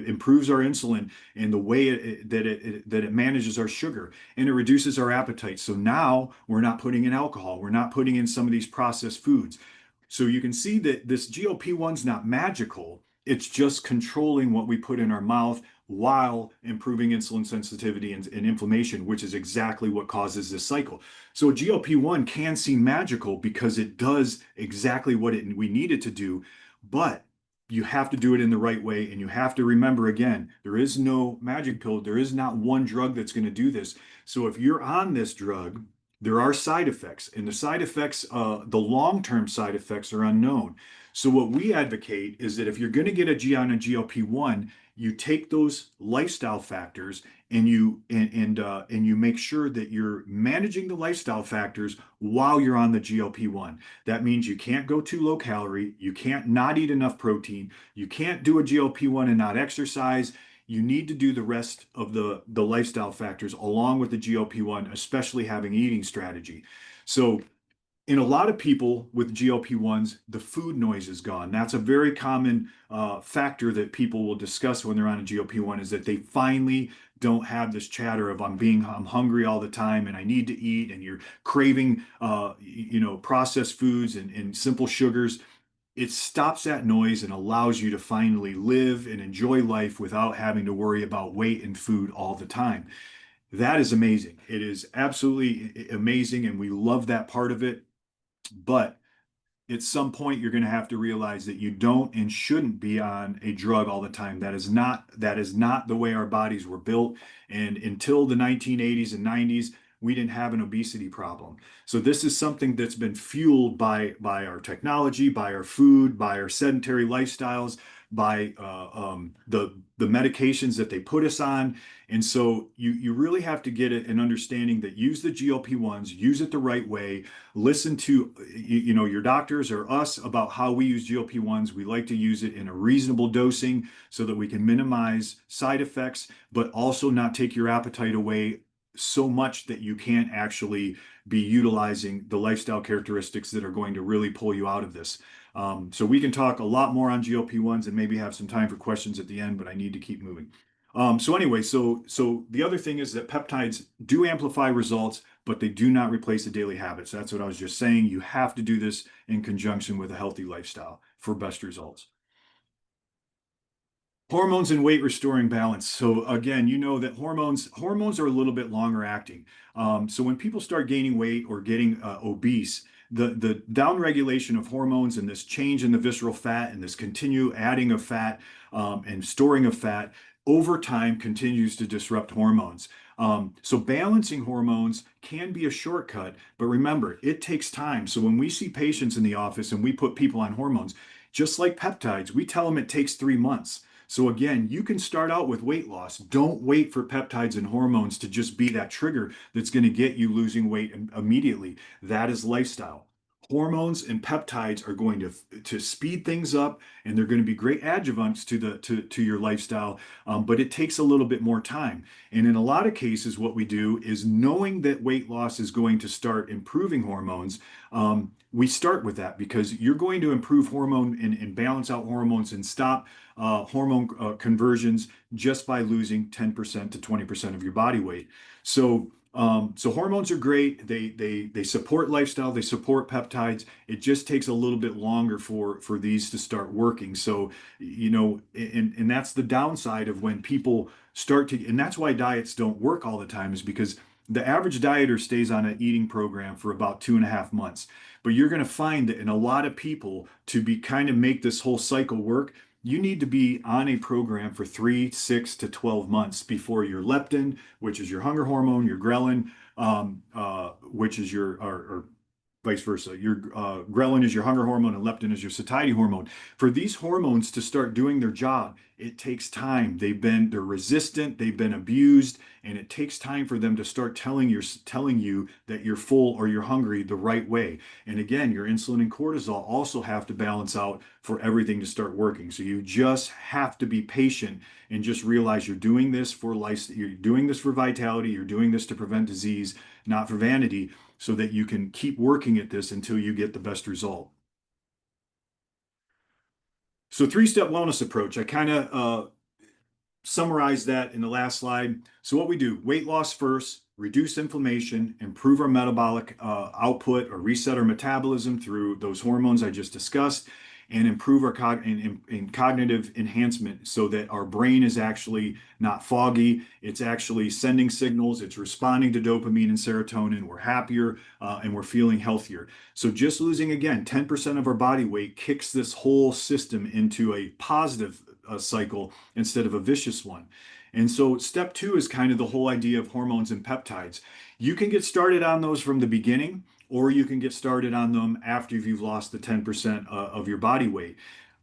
improves our insulin and the way that it manages our sugar, and it reduces our appetite. So now we're not putting in alcohol. We're not putting in some of these processed foods. So you can see that this GLP-1's not magical. It's just controlling what we put in our mouth while improving insulin sensitivity and inflammation, which is exactly what causes this cycle. So a GLP-1 can seem magical because it does exactly what we need it to do, but you have to do it in the right way. And you have to remember, again, there is no magic pill. There is not one drug that's going to do this. So if you're on this drug, there are side effects, and the side effects, the long-term side effects are unknown. So what we advocate is that if you're going to get on a GLP-1, you take those lifestyle factors and you make sure that you're managing the lifestyle factors while you're on the GLP-1. That means you can't go too low calorie, you can't not eat enough protein, you can't do a GLP-1 and not exercise. You need to do the rest of the lifestyle factors along with the GLP-1, especially having an eating strategy. So in a lot of people with GLP-1s, the food noise is gone. That's a very common factor that people will discuss when they're on a GLP-1, is that they finally don't have this chatter of I'm hungry all the time and I need to eat, and you're craving processed foods and simple sugars. It stops that noise and allows you to finally live and enjoy life without having to worry about weight and food all the time. That is amazing. It is absolutely amazing, and we love that part of it. But at some point, you're going to have to realize that you don't and shouldn't be on a drug all the time. That is not the way our bodies were built. And until the 1980s and 90s, we didn't have an obesity problem. So this is something that's been fueled by our technology, by our food, by our sedentary lifestyles, by the medications that they put us on. And so you really have to get an understanding that use the GLP-1s, use it the right way, listen to your doctors or us about how we use GLP-1s. We like to use it in a reasonable dosing so that we can minimize side effects, but also not take your appetite away so much that you can't actually be utilizing the lifestyle characteristics that are going to really pull you out of this. So we can talk a lot more on GLP-1s and maybe have some time for questions at the end, but I need to keep moving. So anyway, so the other thing is that peptides do amplify results, but they do not replace the daily habits. That's what I was just saying. You have to do this in conjunction with a healthy lifestyle for best results. Hormones and weight restoring balance. So again, you know that hormones are a little bit longer acting. So when people start gaining weight or getting obese, the downregulation of hormones and this change in the visceral fat and this continued adding of fat and storing of fat over time continues to disrupt hormones. So balancing hormones can be a shortcut, but remember, it takes time. So when we see patients in the office and we put people on hormones, just like peptides, we tell them it takes 3 months. So again, you can start out with weight loss. Don't wait for peptides and hormones to just be that trigger that's going to get you losing weight immediately. That is lifestyle. Hormones and peptides are going to speed things up, and they're going to be great adjuvants to your lifestyle, but it takes a little bit more time. And in a lot of cases, what we do is, knowing that weight loss is going to start improving hormones, we start with that because you're going to improve hormone and balance out hormones and stop hormone conversions just by losing 10% to 20% of your body weight. So hormones are great. They support lifestyle. They support peptides. It just takes a little bit longer for these to start working. So, and that's the downside of when people start to, and that's why diets don't work all the time, is because the average dieter stays on an eating program for about 2.5 months. But you're going to find that in a lot of people, to be kind of make this whole cycle work, you need to be on a program for 3, 6 to 12 months before your leptin, which is your hunger hormone, your ghrelin, which is your vice versa. Your ghrelin is your hunger hormone and leptin is your satiety hormone. For these hormones to start doing their job, it takes time. They're resistant, they've been abused, and it takes time for them to start telling you that you're full or you're hungry the right way. And again, your insulin and cortisol also have to balance out for everything to start working. So you just have to be patient and just realize you're doing this for life, you're doing this for vitality, you're doing this to prevent disease, not for vanity, so that you can keep working at this until you get the best result. So three-step wellness approach, I kind of summarized that in the last slide. So what we do, weight loss first, reduce inflammation, improve our metabolic output or reset our metabolism through those hormones I just discussed, and improve our cognitive enhancement so that our brain is actually not foggy. It's actually sending signals. It's responding to dopamine and serotonin. We're happier and we're feeling healthier. So just losing, again, 10% of our body weight kicks this whole system into a positive cycle instead of a vicious one. And so step two is kind of the whole idea of hormones and peptides. You can get started on those from the beginning, or you can get started on them after you've lost the 10% of your body weight.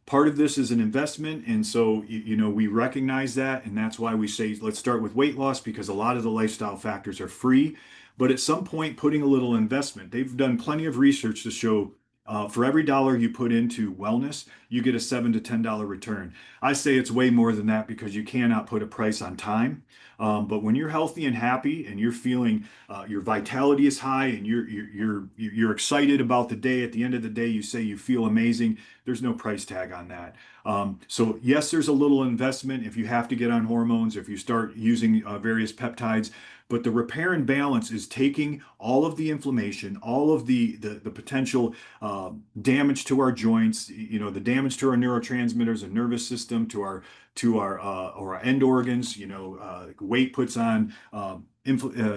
Part of this is an investment, and so we recognize that, and that's why we say let's start with weight loss, because a lot of the lifestyle factors are free. But at some point, putting a little investment. They've done plenty of research to show for every dollar you put into wellness, you get a $7 to $10 return. I say it's way more than that because you cannot put a price on time. But when you're healthy and happy and you're feeling your vitality is high and you're excited about the day, at the end of the day, you say you feel amazing. There's no price tag on that. So yes, there's a little investment if you have to get on hormones, if you start using various peptides. But the repair and balance is taking all of the inflammation, all of the potential damage to our joints, the damage to our neurotransmitters and nervous system, to our end organs. Weight puts on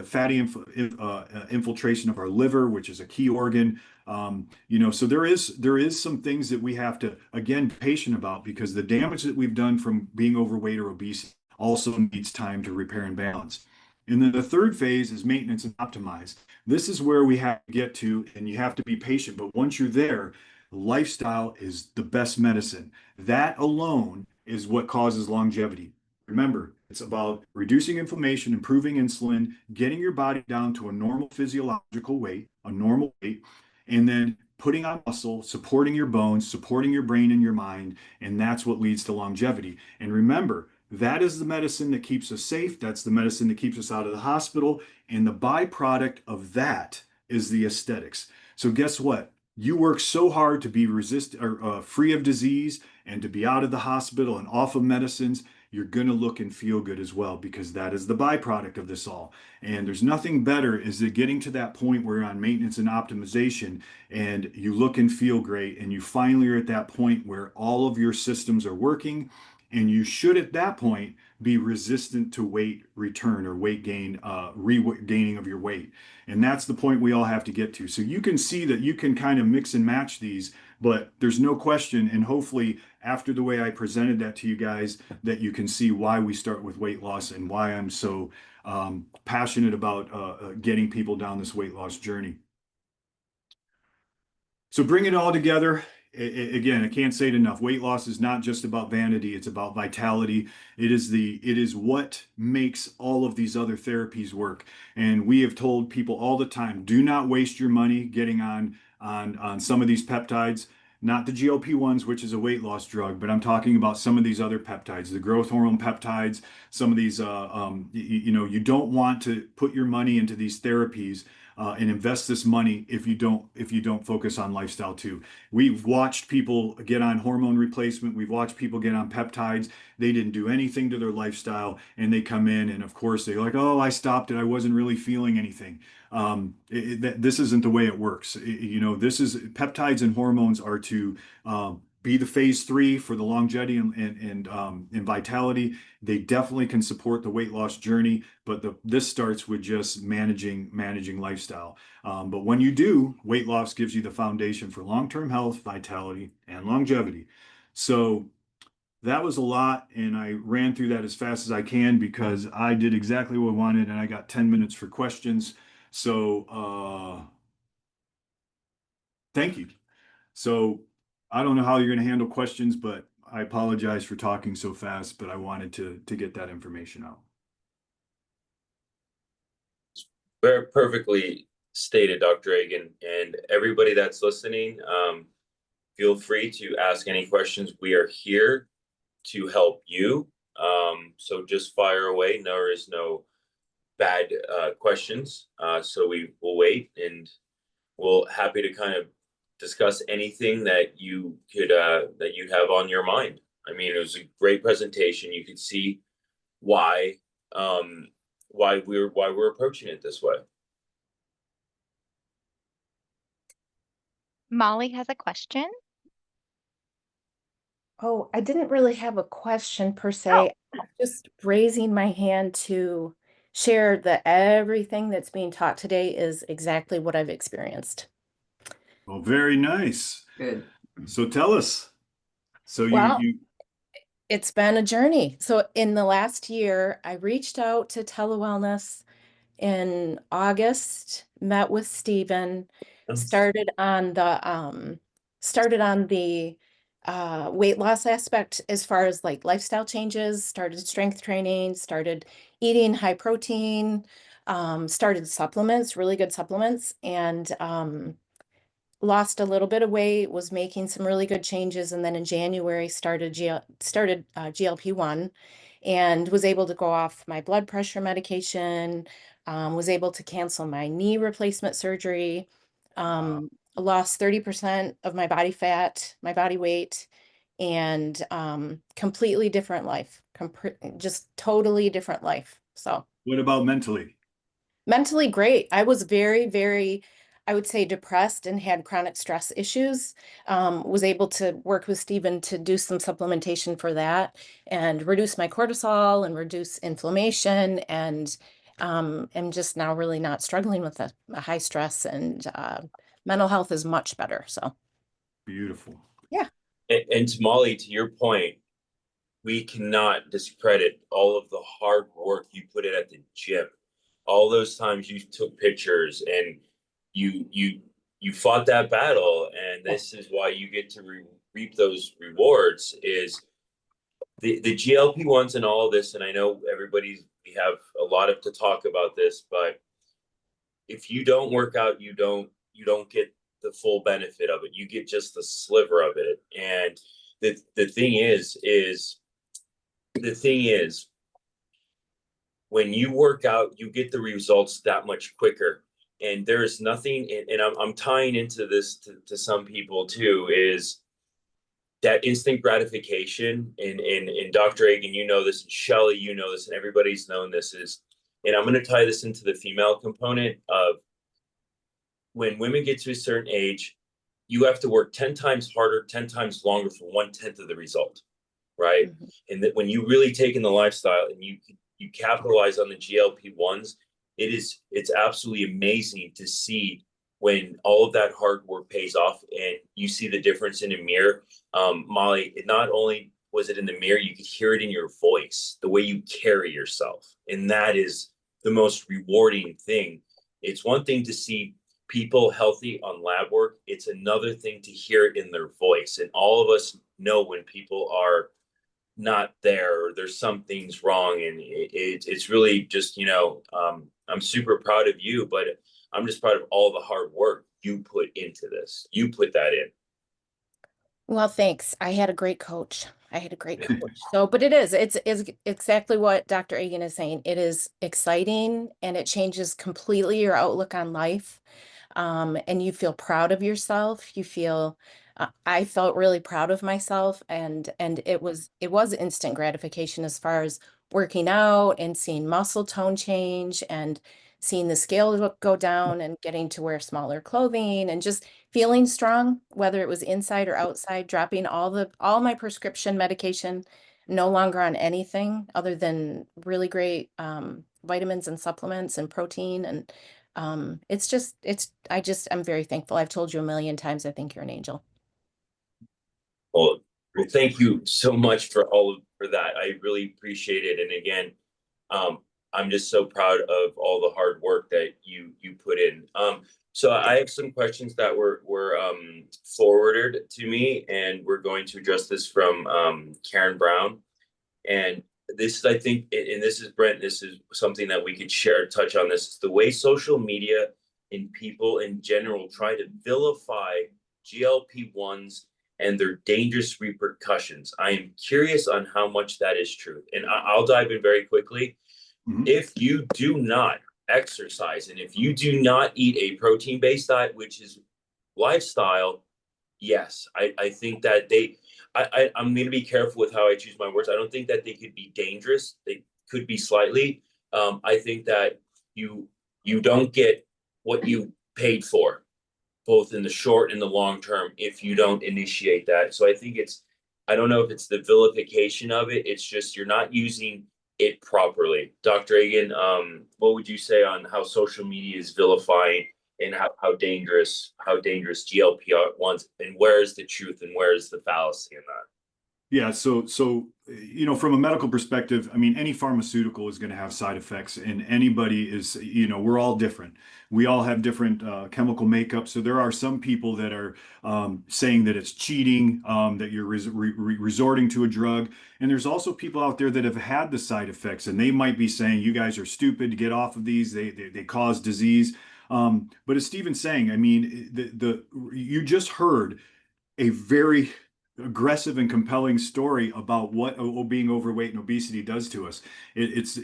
fatty infiltration of our liver, which is a key organ. So there is some things that we have to, again, be patient about, because the damage that we've done from being overweight or obese also needs time to repair and balance. And then the third phase is maintenance and optimize. This is where we have to get to, and you have to be patient. But once you're there, lifestyle is the best medicine. That alone is what causes longevity. Remember, it's about reducing inflammation, improving insulin, getting your body down to a normal physiological weight, a normal weight, and then putting on muscle, supporting your bones, supporting your brain and your mind. And that's what leads to longevity. And remember, that is the medicine that keeps us safe. That's the medicine that keeps us out of the hospital. And the byproduct of that is the aesthetics. So guess what? You work so hard to be free of disease and to be out of the hospital and off of medicines. You're going to look and feel good as well, because that is the byproduct of this all. And there's nothing better is that getting to that point where you're on maintenance and optimization and you look and feel great, and you finally are at that point where all of your systems are working. And you should, at that point, be resistant to weight return or weight gain, regaining of your weight. And that's the point we all have to get to. So you can see that you can kind of mix and match these, but there's no question. And hopefully, after the way I presented that to you guys, that you can see why we start with weight loss and why I'm so passionate about getting people down this weight loss journey. So bring it all together. Again, I can't say it enough. Weight loss is not just about vanity, it's about vitality. It is what makes all of these other therapies work. And we have told people all the time, do not waste your money getting on some of these peptides. Not the GLP-1s, which is a weight loss drug, but I'm talking about some of these other peptides, the growth hormone peptides, some of these, you don't want to put your money into these therapies and invest this money if you don't focus on lifestyle too. We've watched people get on hormone replacement. We've watched people get on peptides. They didn't do anything to their lifestyle, and they come in, and of course they're like, "Oh, I stopped it. I wasn't really feeling anything." This isn't the way it works. This is peptides and hormones are to be the phase 3 for the longevity and vitality. They definitely can support the weight loss journey, but this starts with just managing lifestyle. But when you do, weight loss gives you the foundation for long-term health, vitality, and longevity. So that was a lot, and I ran through that as fast as I can because I did exactly what I wanted, and I got 10 minutes for questions. So Thank you. So I don't know how you're going to handle questions, but I apologize for talking so fast, but I wanted to get that information out. Very perfectly stated, Dr. Agan, and everybody that's listening, feel free to ask any questions. We are here to help you. So just fire away. There is no bad questions. So we will wait, and we'll happy to kind of discuss anything that you could that you have on your mind. I mean, it was a great presentation. You could see why we're approaching it this way. Molly has a question. Oh, I didn't really have a question per se. Just raising my hand to share that everything that's being taught today is exactly what I've experienced. Well, very nice. Good. So tell us. So Well, you it's been a journey. So in the last year, I reached out to Telewellness in August, met with Stephen, started on the weight loss aspect as far as like lifestyle changes, started strength training, started eating high protein, started supplements, really good supplements, and lost a little bit of weight, was making some really good changes, and then in January started GLP-1 and was able to go off my blood pressure medication, was able to cancel my knee replacement surgery, lost 30% of my body fat, my body weight, and completely different life, just totally different life. So what about mentally? mentally great. I was very, very, I would say depressed and had chronic stress issues. Was able to work with Stephen to do some supplementation for that and reduce my cortisol and reduce inflammation, and am just now really not struggling with a high stress, and mental health is much better. So Beautiful. yeah. And to Molly, to your point, we cannot discredit all of the hard work you put in at the gym. All those times you took pictures and you fought that battle, and this is why you get to reap those rewards. Is the GLP-1s and all of this, and I know we have a lot of to talk about this, but if you don't work out, you don't get the full benefit of it. You get just the sliver of it. And the thing is when you work out, you get the results that much quicker. And there's nothing, and I'm tying into this to some people too, is that instant gratification. And Dr. Agan, you know this, and Shelly, you know this, and everybody's known this is, and I'm going to tie this into the female component of when women get to a certain age, you have to work 10 times harder, 10 times longer for 1/10 of the result, right? Mhm. And that when you really take in the lifestyle and you capitalize on the GLP-1s, it's absolutely amazing to see when all of that hard work pays off and you see the difference in a mirror. Molly, it not only was it in the mirror, you could hear it in your voice, the way you carry yourself. And that is the most rewarding thing. It's one thing to see people healthy on lab work. It's another thing to hear it in their voice. And all of us know when people are not there or there's some things wrong. And it's really just, I'm super proud of you, but I'm just proud of all the hard work you put into this. You put that in. Well, thanks. I had a great coach. I had a great coach. So, but it's exactly what Dr. Agan is saying. It is exciting and it changes completely your outlook on life. And you feel proud of yourself. You feel, I felt really proud of myself, and it was instant gratification as far as working out and seeing muscle tone change and seeing the scale go down and getting to wear smaller clothing and just feeling strong, whether it was inside or outside, dropping all my prescription medication, no longer on anything other than really great vitamins and supplements and protein. And I'm very thankful. I've told you a million times, I think you're an angel. Well, thank you so much for that. I really appreciate it. And again, I'm just so proud of all the hard work that you put in. So I have some questions that were forwarded to me, and we're going to address this from Karen Brown. And this is, I think, and this is Brent, this is something that we could share, touch on this. The way social media and people in general try to vilify GLP-1s and their dangerous repercussions. I am curious on how much that is true. And I'll dive in very quickly. Mhm. If you do not exercise and if you do not eat a protein-based diet, which is lifestyle, yes, I think that I'm going to be careful with how I choose my words. I don't think that they could be dangerous. They could be slightly. I think that you don't get what you paid for, both in the short and the long term, if you don't initiate that. So I think I don't know if it's the vilification of it. It's just you're not using it properly. Dr. Agan, what would you say on how social media is vilifying and how dangerous GLP-1s, and where is the truth and where is the fallacy in that? Yeah, so from a medical perspective, I mean, any pharmaceutical is going to have side effects, and anybody is, we're all different. We all have different chemical makeup. So there are some people that are saying that it's cheating, that you're resorting to a drug, and there's also people out there that have had the side effects, and they might be saying, "You guys are stupid. Get off of these. They cause disease." But as Stephen's saying, I mean, you just heard a very aggressive and compelling story about what being overweight and obesity does to us. It's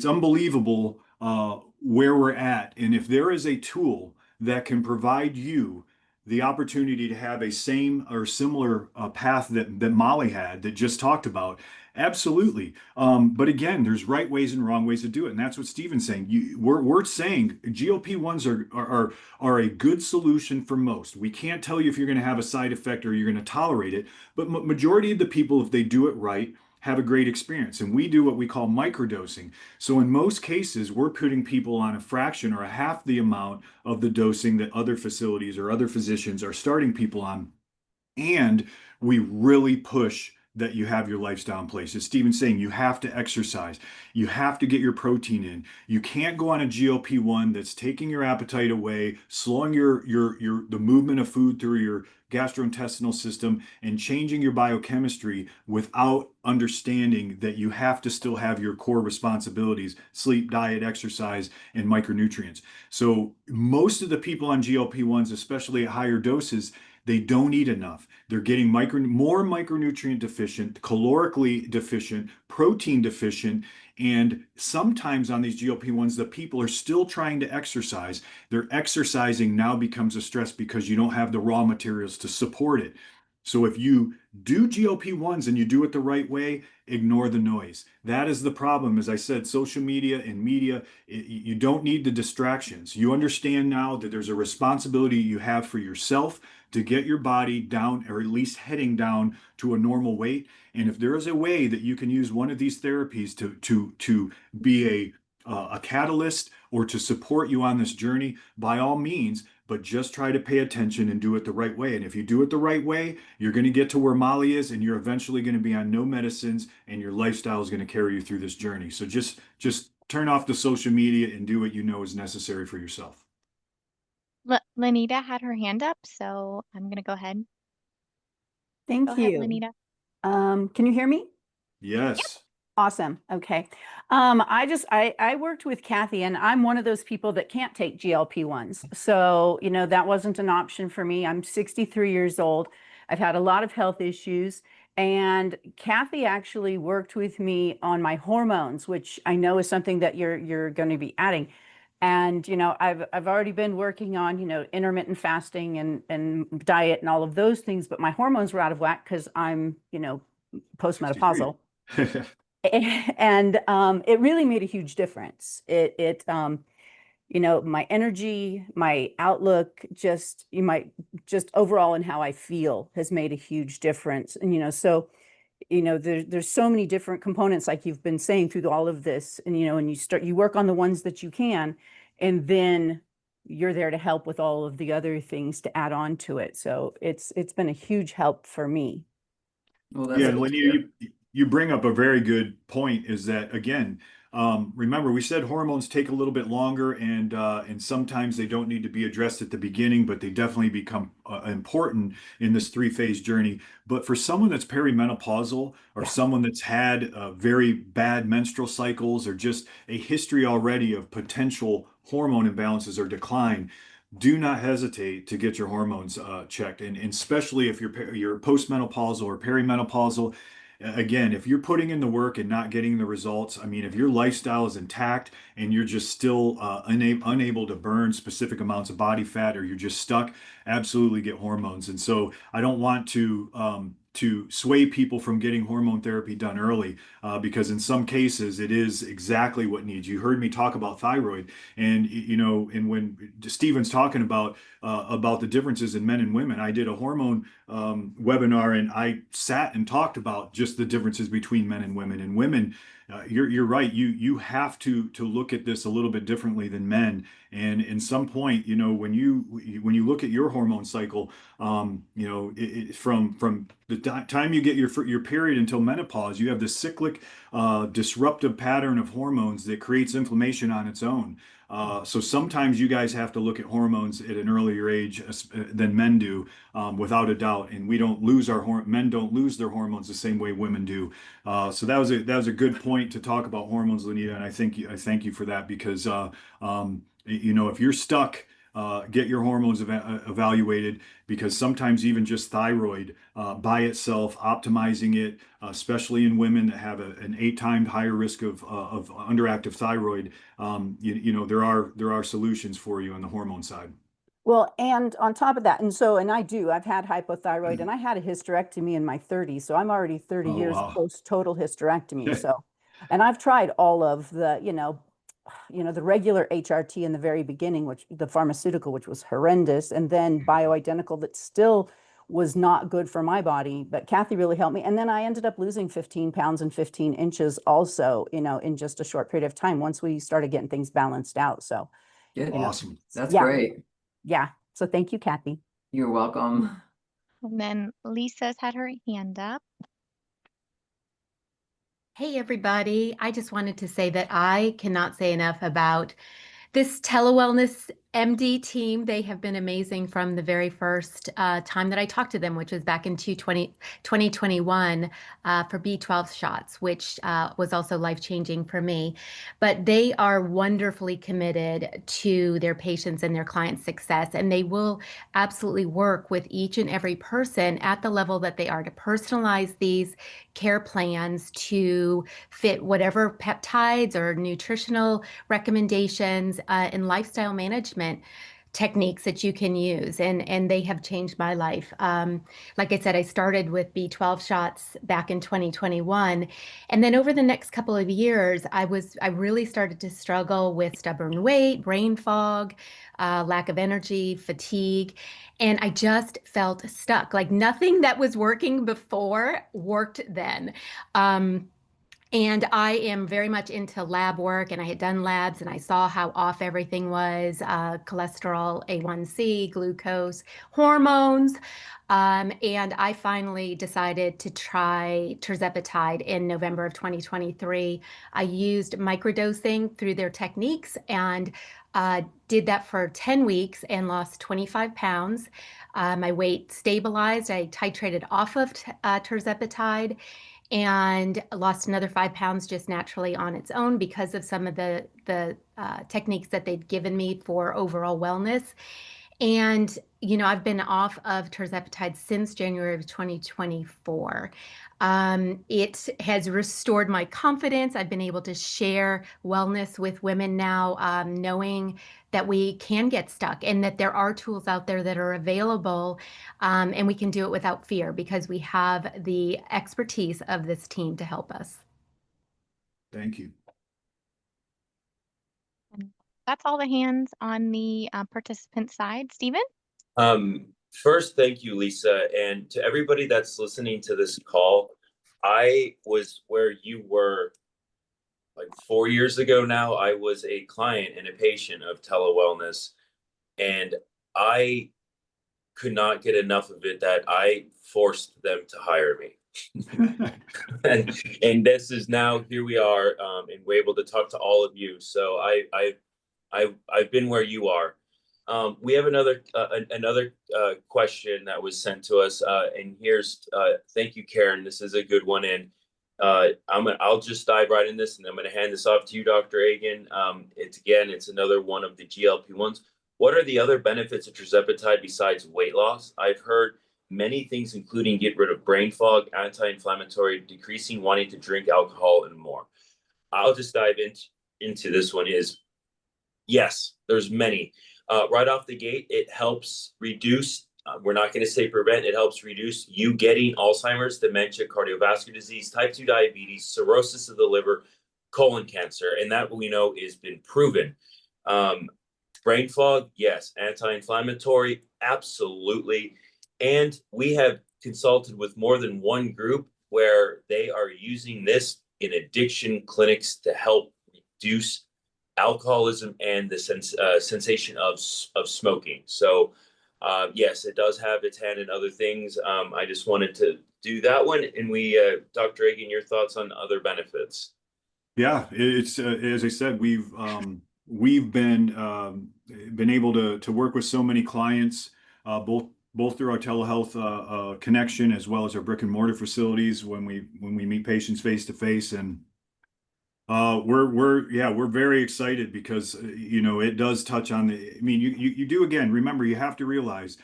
unbelievable where we're at. And if there is a tool that can provide you the opportunity to have a same or similar path that Molly had that just talked about, absolutely. But again, there's right ways and wrong ways to do it. And that's what Stephen's saying. We're saying GLP-1s are a good solution for most. We can't tell you if you're going to have a side effect or you're going to tolerate it. But majority of the people, if they do it right, have a great experience. And we do what we call microdosing. So in most cases, we're putting people on a fraction or a half the amount of the dosing that other facilities or other physicians are starting people on. And we really push that you have your lifestyle in place. As Stephen's saying, you have to exercise. You have to get your protein in. You can't go on a GLP-1 that's taking your appetite away, slowing the movement of food through your gastrointestinal system and changing your biochemistry without understanding that you have to still have your core responsibilities: sleep, diet, exercise, and micronutrients. So most of the people on GLP-1s, especially at higher doses, they don't eat enough. They're getting more micronutrient deficient, calorically deficient, protein deficient, and sometimes on these GLP-1s, the people are still trying to exercise. Their exercising now becomes a stress because you don't have the raw materials to support it. So if you do GLP-1s and you do it the right way, ignore the noise. That is the problem. As I said, social media and media, you don't need the distractions. You understand now that there's a responsibility you have for yourself to get your body down, or at least heading down to a normal weight. And if there is a way that you can use one of these therapies to be a catalyst or to support you on this journey, by all means, but just try to pay attention and do it the right way. And if you do it the right way, you're going to get to where Molly is, and you're eventually going to be on no medicines, and your lifestyle is going to carry you through this journey. So just turn off the social media and do what you know is necessary for yourself. Lanita had her hand up, so I'm going to go ahead. Thank Go ahead, you. Lanita. Can you hear me? Yes. Awesome. Okay. I worked with Kathy, and I'm one of those people that can't take GLP-1s. So, that wasn't an option for me. I'm 63 years old. I've had a lot of health issues, and Kathy actually worked with me on my hormones, which I know is something that you're going to be adding. And, I've already been working on, intermittent fasting and diet and all of those things, but my hormones were out of whack because I'm, postmenopausal. And it really made a huge difference. My energy, my outlook, just overall in how I feel has made a huge difference. And, so, there's so many different components, like you've been saying through all of this, and, and you work on the ones that you can, and then you're there to help with all of the other things to add on to it. So it's been a huge help for me. Well, Yeah, Lenita, you bring up a very good point, is that, again, remember, we said hormones take a little bit longer, and sometimes they don't need to be addressed at the beginning, but they definitely become important in this three-phase journey. But for someone that's perimenopausal, or Yeah. someone that's had very bad menstrual cycles, or just a history already of potential hormone imbalances or decline, do not hesitate to get your hormones checked, and especially if you're postmenopausal or perimenopausal. Again, if you're putting in the work and not getting the results, I mean, if your lifestyle is intact and you're just still unable to burn specific amounts of body fat, or you're just stuck, absolutely get hormones. And so I don't want to sway people from getting hormone therapy done early, because in some cases it is exactly what needs. You heard me talk about thyroid, and and when Stephen's talking about the differences in men and women, I did a hormone webinar, and I sat and talked about just the differences between men and women. And women, you're right. You have to look at this a little bit differently than men. And in some point, when you look at your hormone cycle, from the time you get your period until menopause, you have this cyclic, disruptive pattern of hormones that creates inflammation on its own. So sometimes you guys have to look at hormones at an earlier age than men do, without a doubt. And men don't lose their hormones the same way women do. So that was a good point to talk about hormones, Lenita, and I thank you for that, because if you're stuck, get your hormones evaluated, because sometimes even just thyroid by itself, optimizing it, especially in women that have an 8 times higher risk of underactive thyroid, there are solutions for you on the hormone side. Well, and on top of that, I've had hypothyroid, and I had a hysterectomy in my 30s. So I'm already 30 Oh, years wow. post total hysterectomy. So, and I've tried all of the, the regular HRT in the very beginning, which the pharmaceutical, which was horrendous, and then bioidentical that still was not good for my body. But Kathy really helped me. And then I ended up losing 15 pounds and 15 inches also, in just a short period of time once we started getting things balanced out. So, Good. Awesome. That's Yeah. great. yeah. So thank you, Kathy. You're welcome. And then Lisa's had her hand up. Hey, everybody. I just wanted to say that I cannot say enough about this Telewellness MD team. They have been amazing from the very first time that I talked to them, which was back in 2021 for B12 shots, which was also life-changing for me. But they are wonderfully committed to their patients and their clients' success, and they will absolutely work with each and every person at the level that they are to personalize these care plans to fit whatever peptides or nutritional recommendations and lifestyle management techniques that you can use. And they have changed my life. Like I said, I started with B12 shots back in 2021. And then over the next couple of years, I really started to struggle with stubborn weight, brain fog, lack of energy, fatigue. And I just felt stuck. Like nothing that was working before worked then. And I am very much into lab work, and I had done labs and I saw how off everything was, cholesterol, A1C, glucose, hormones. And I finally decided to try tirzepatide in November of 2023. I used microdosing through their techniques and did that for 10 weeks and lost 25 pounds. My weight stabilized. I titrated off of tirzepatide and lost another 5 pounds just naturally on its own because of some of the techniques that they'd given me for overall wellness. And, I've been off of tirzepatide since January of 2024. It has restored my confidence. I've been able to share wellness with women now, knowing that we can get stuck and that there are tools out there that are available, and we can do it without fear because we have the expertise of this team to help us. Thank you. And that's all the hands on the participant side. Stephen? First, thank you, Lisa. And to everybody that's listening to this call, I was where you were like 4 years ago now. I was a client and a patient of Telewellness, and I could not get enough of it that I forced them to hire me. and this is now, here we are, and we're able to talk to all of you. So I've been where you are. We have another question that was sent to us, and here's thank you, Karen. This is a good one, and I'll just dive right in this, and I'm gonna hand this off to you, Dr. Agan. It's another one of the GLP-1s. What are the other benefits of tirzepatide besides weight loss? I've heard many things, including get rid of brain fog, anti-inflammatory, decreasing wanting to drink alcohol, and more. I'll just dive into this one. Is yes, there's many. Right off the gate, it helps reduce, we're not going to say prevent, it helps reduce you getting Alzheimer's, dementia, cardiovascular disease, type 2 diabetes, cirrhosis of the liver, colon cancer. And that we know has been proven. Brain fog, yes. Anti-inflammatory, absolutely. And we have consulted with more than one group where they are using this in addiction clinics to help reduce alcoholism and the sensation of smoking. So yes, it does have its hand in other things. I just wanted to do that one. And Dr. Agan, your thoughts on other benefits? Yeah, it's as I said, we've been able to work with so many clients, both through our telehealth connection as well as our brick and mortar facilities when we meet patients face to face. And we're very excited because it does touch on I mean, you do, again, remember, you have to realize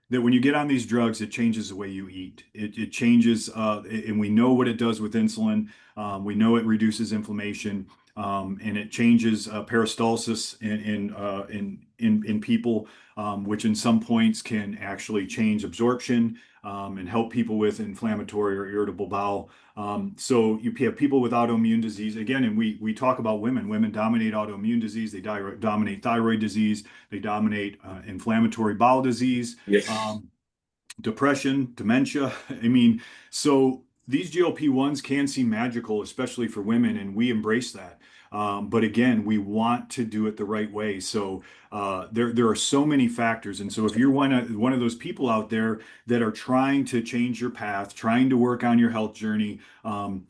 that when you get on these drugs, it changes the way you eat. It changes, and we know what it does with insulin. We know it reduces inflammation, and it changes peristalsis in people, which in some points can actually change absorption, and help people with inflammatory or irritable bowel. So you have people with autoimmune disease again, and we talk about women. Women dominate autoimmune disease. They dominate thyroid disease. They dominate inflammatory bowel disease. Yes. Depression, dementia. I mean, so these GLP-1s can seem magical, especially for women, and we embrace that. But again, we want to do it the right way. So there are so many factors. And so if you're one of those people out there that are trying to change your path, trying to work on your health journey,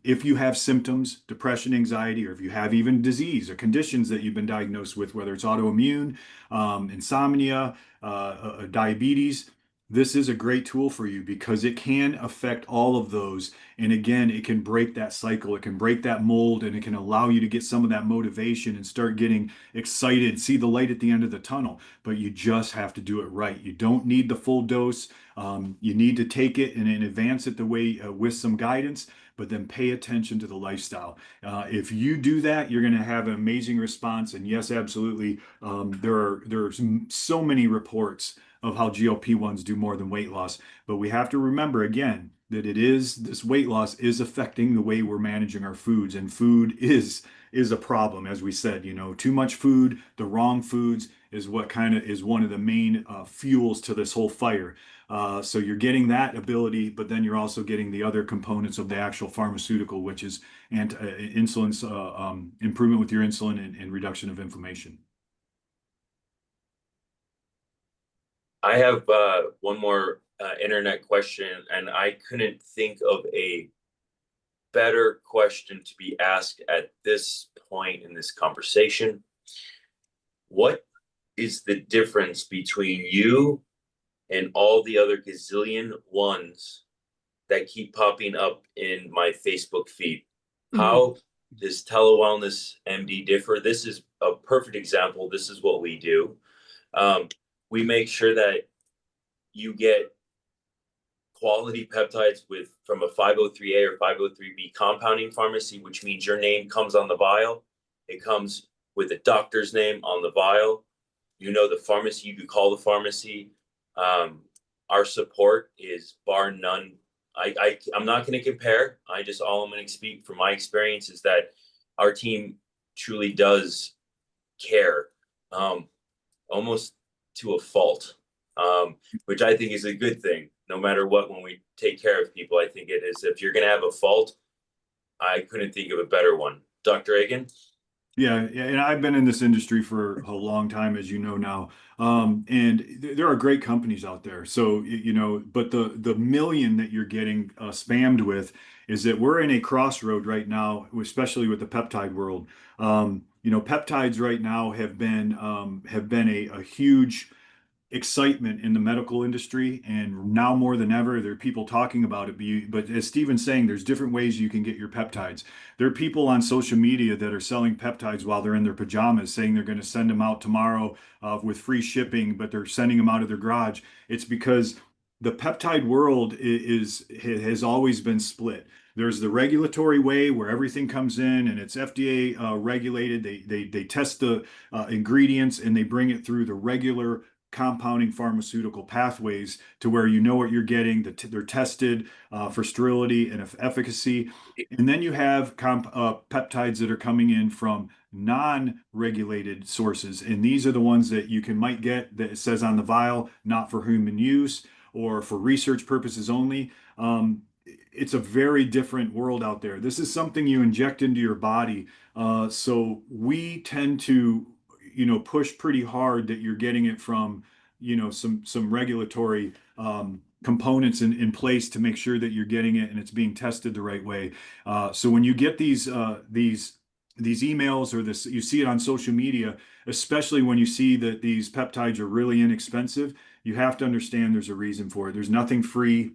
if you have symptoms, depression, anxiety, or if you have even disease or conditions that you've been diagnosed with, whether it's autoimmune, insomnia, diabetes, this is a great tool for you because it can affect all of those. And again, it can break that cycle, it can break that mold, and it can allow you to get some of that motivation and start getting excited, see the light at the end of the tunnel. But you just have to do it right. You don't need the full dose. You need to take it and advance it the way with some guidance, but then pay attention to the lifestyle. If you do that, you're going to have an amazing response. And yes, absolutely, there are so many reports of how GLP-1s do more than weight loss. But we have to remember again that this weight loss is affecting the way we're managing our foods, and food is a problem. As we said, too much food, the wrong foods is what kind of is one of the main fuels to this whole fire. So you're getting that ability, but then you're also getting the other components of the actual pharmaceutical, which is insulin's improvement with your insulin and reduction of inflammation. I have one more internet question, and I couldn't think of a better question to be asked at this point in this conversation. What is the difference between you and all the other gazillion ones that keep popping up in my Facebook feed? How does TeleWellness MD differ? This is a perfect example. This is what we do. We make sure that you get quality peptides from a 503A or 503B compounding pharmacy, which means your name comes on the vial. It comes with a doctor's name on the vial. The pharmacy, you could call the pharmacy. Our support is bar none. I'm not going to compare. All I'm going to speak from my experience is that our team truly does care, almost to a fault, which I think is a good thing. No matter what, when we take care of people, I think it is. If you're going to have a fault, I couldn't think of a better one. Dr. Agan? Yeah, yeah, and I've been in this industry for a long time, as you know now. And there are great companies out there. So, you know, but the million that you're getting spammed with is that we're in a crossroad right now, especially with the peptide world. You know, peptides right now have been a huge excitement in the medical industry, and now more than ever there are people talking about it, but as Steven's saying, there's different ways you can get your peptides. There are people on social media that are selling peptides while they're in their pajamas, saying they're going to send them out tomorrow with free shipping, but they're sending them out of their garage. It's because the peptide world has always been split. There's the regulatory way where everything comes in and it's FDA regulated. They test the ingredients and they bring it through the regular compounding pharmaceutical pathways to where you know what you're getting. They're tested for sterility and efficacy. And then you have peptides that are coming in from non-regulated sources. And these are the ones that you might get that it says on the vial, not for human use or for research purposes only. It's a very different world out there. This is something you inject into your body. So we tend to, you know, push pretty hard that you're getting it from, you know, some regulatory components in place to make sure that you're getting it and it's being tested the right way. So when you get these emails or this, you see it on social media, especially when you see that these peptides are really inexpensive, you have to understand there's a reason for it. There's nothing free.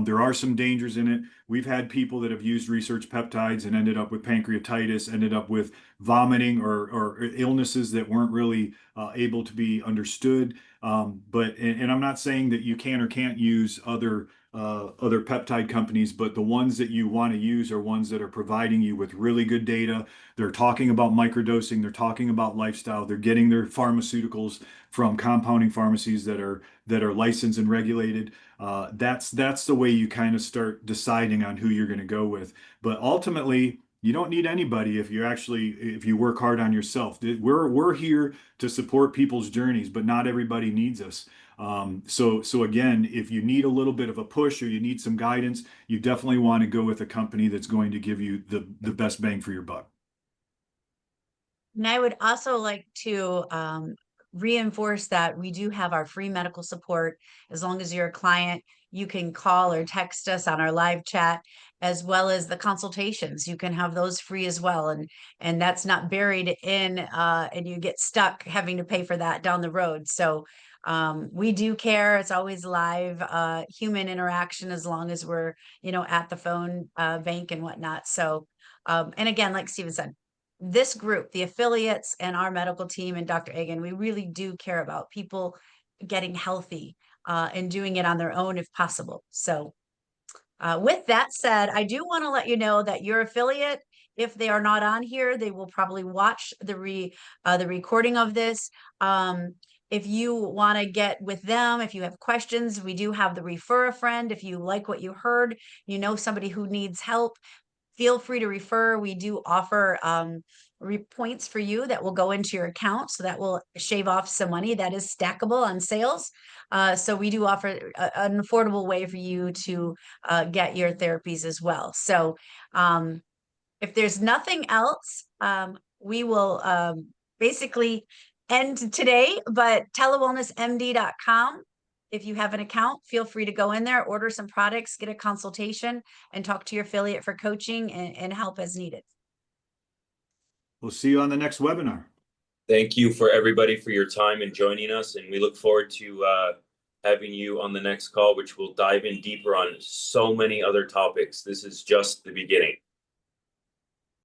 There are some dangers in it. We've had people that have used research peptides and ended up with pancreatitis, ended up with vomiting or illnesses that weren't really able to be understood. And I'm not saying that you can or can't use other peptide companies, but the ones that you want to use are ones that are providing you with really good data. They're talking about microdosing. They're talking about lifestyle. They're getting their pharmaceuticals from compounding pharmacies that are licensed and regulated. That's the way you kind of start deciding on who you're going to go with. But ultimately, you don't need anybody if you work hard on yourself. We're here to support people's journeys, but not everybody needs us. So again, if you need a little bit of a push or you need some guidance, you definitely want to go with a company that's going to give you the best bang for your buck. And I would also like to reinforce that we do have our free medical support. As long as you're a client, you can call or text us on our live chat, as well as the consultations. You can have those free as well. And that's not buried in and you get stuck having to pay for that down the road. So we do care. It's always live human interaction as long as we're, you know, at the phone bank and whatnot. So and again, like Steven said, this group, the affiliates and our medical team and Dr. Egan, we really do care about people getting healthy and doing it on their own if possible. So with that said, I do want to let you know that your affiliate, if they are not on here, they will probably watch the recording of this. If you want to get with them, if you have questions, we do have the refer a friend. If you like what you heard, you know somebody who needs help, feel free to refer. We do offer points for you that will go into your account, so that will shave off some money that is stackable on sales. So we do offer an affordable way for you to get your therapies as well. So if there's nothing else, we will basically end today, but telewellnessmd.com. If you have an account, feel free to go in there, order some products, get a consultation, and talk to your affiliate for coaching and help as needed. We'll see you on the next webinar. Thank you for everybody for your time and joining us. And we look forward to having you on the next call, which will dive in deeper on so many other topics. This is just the beginning.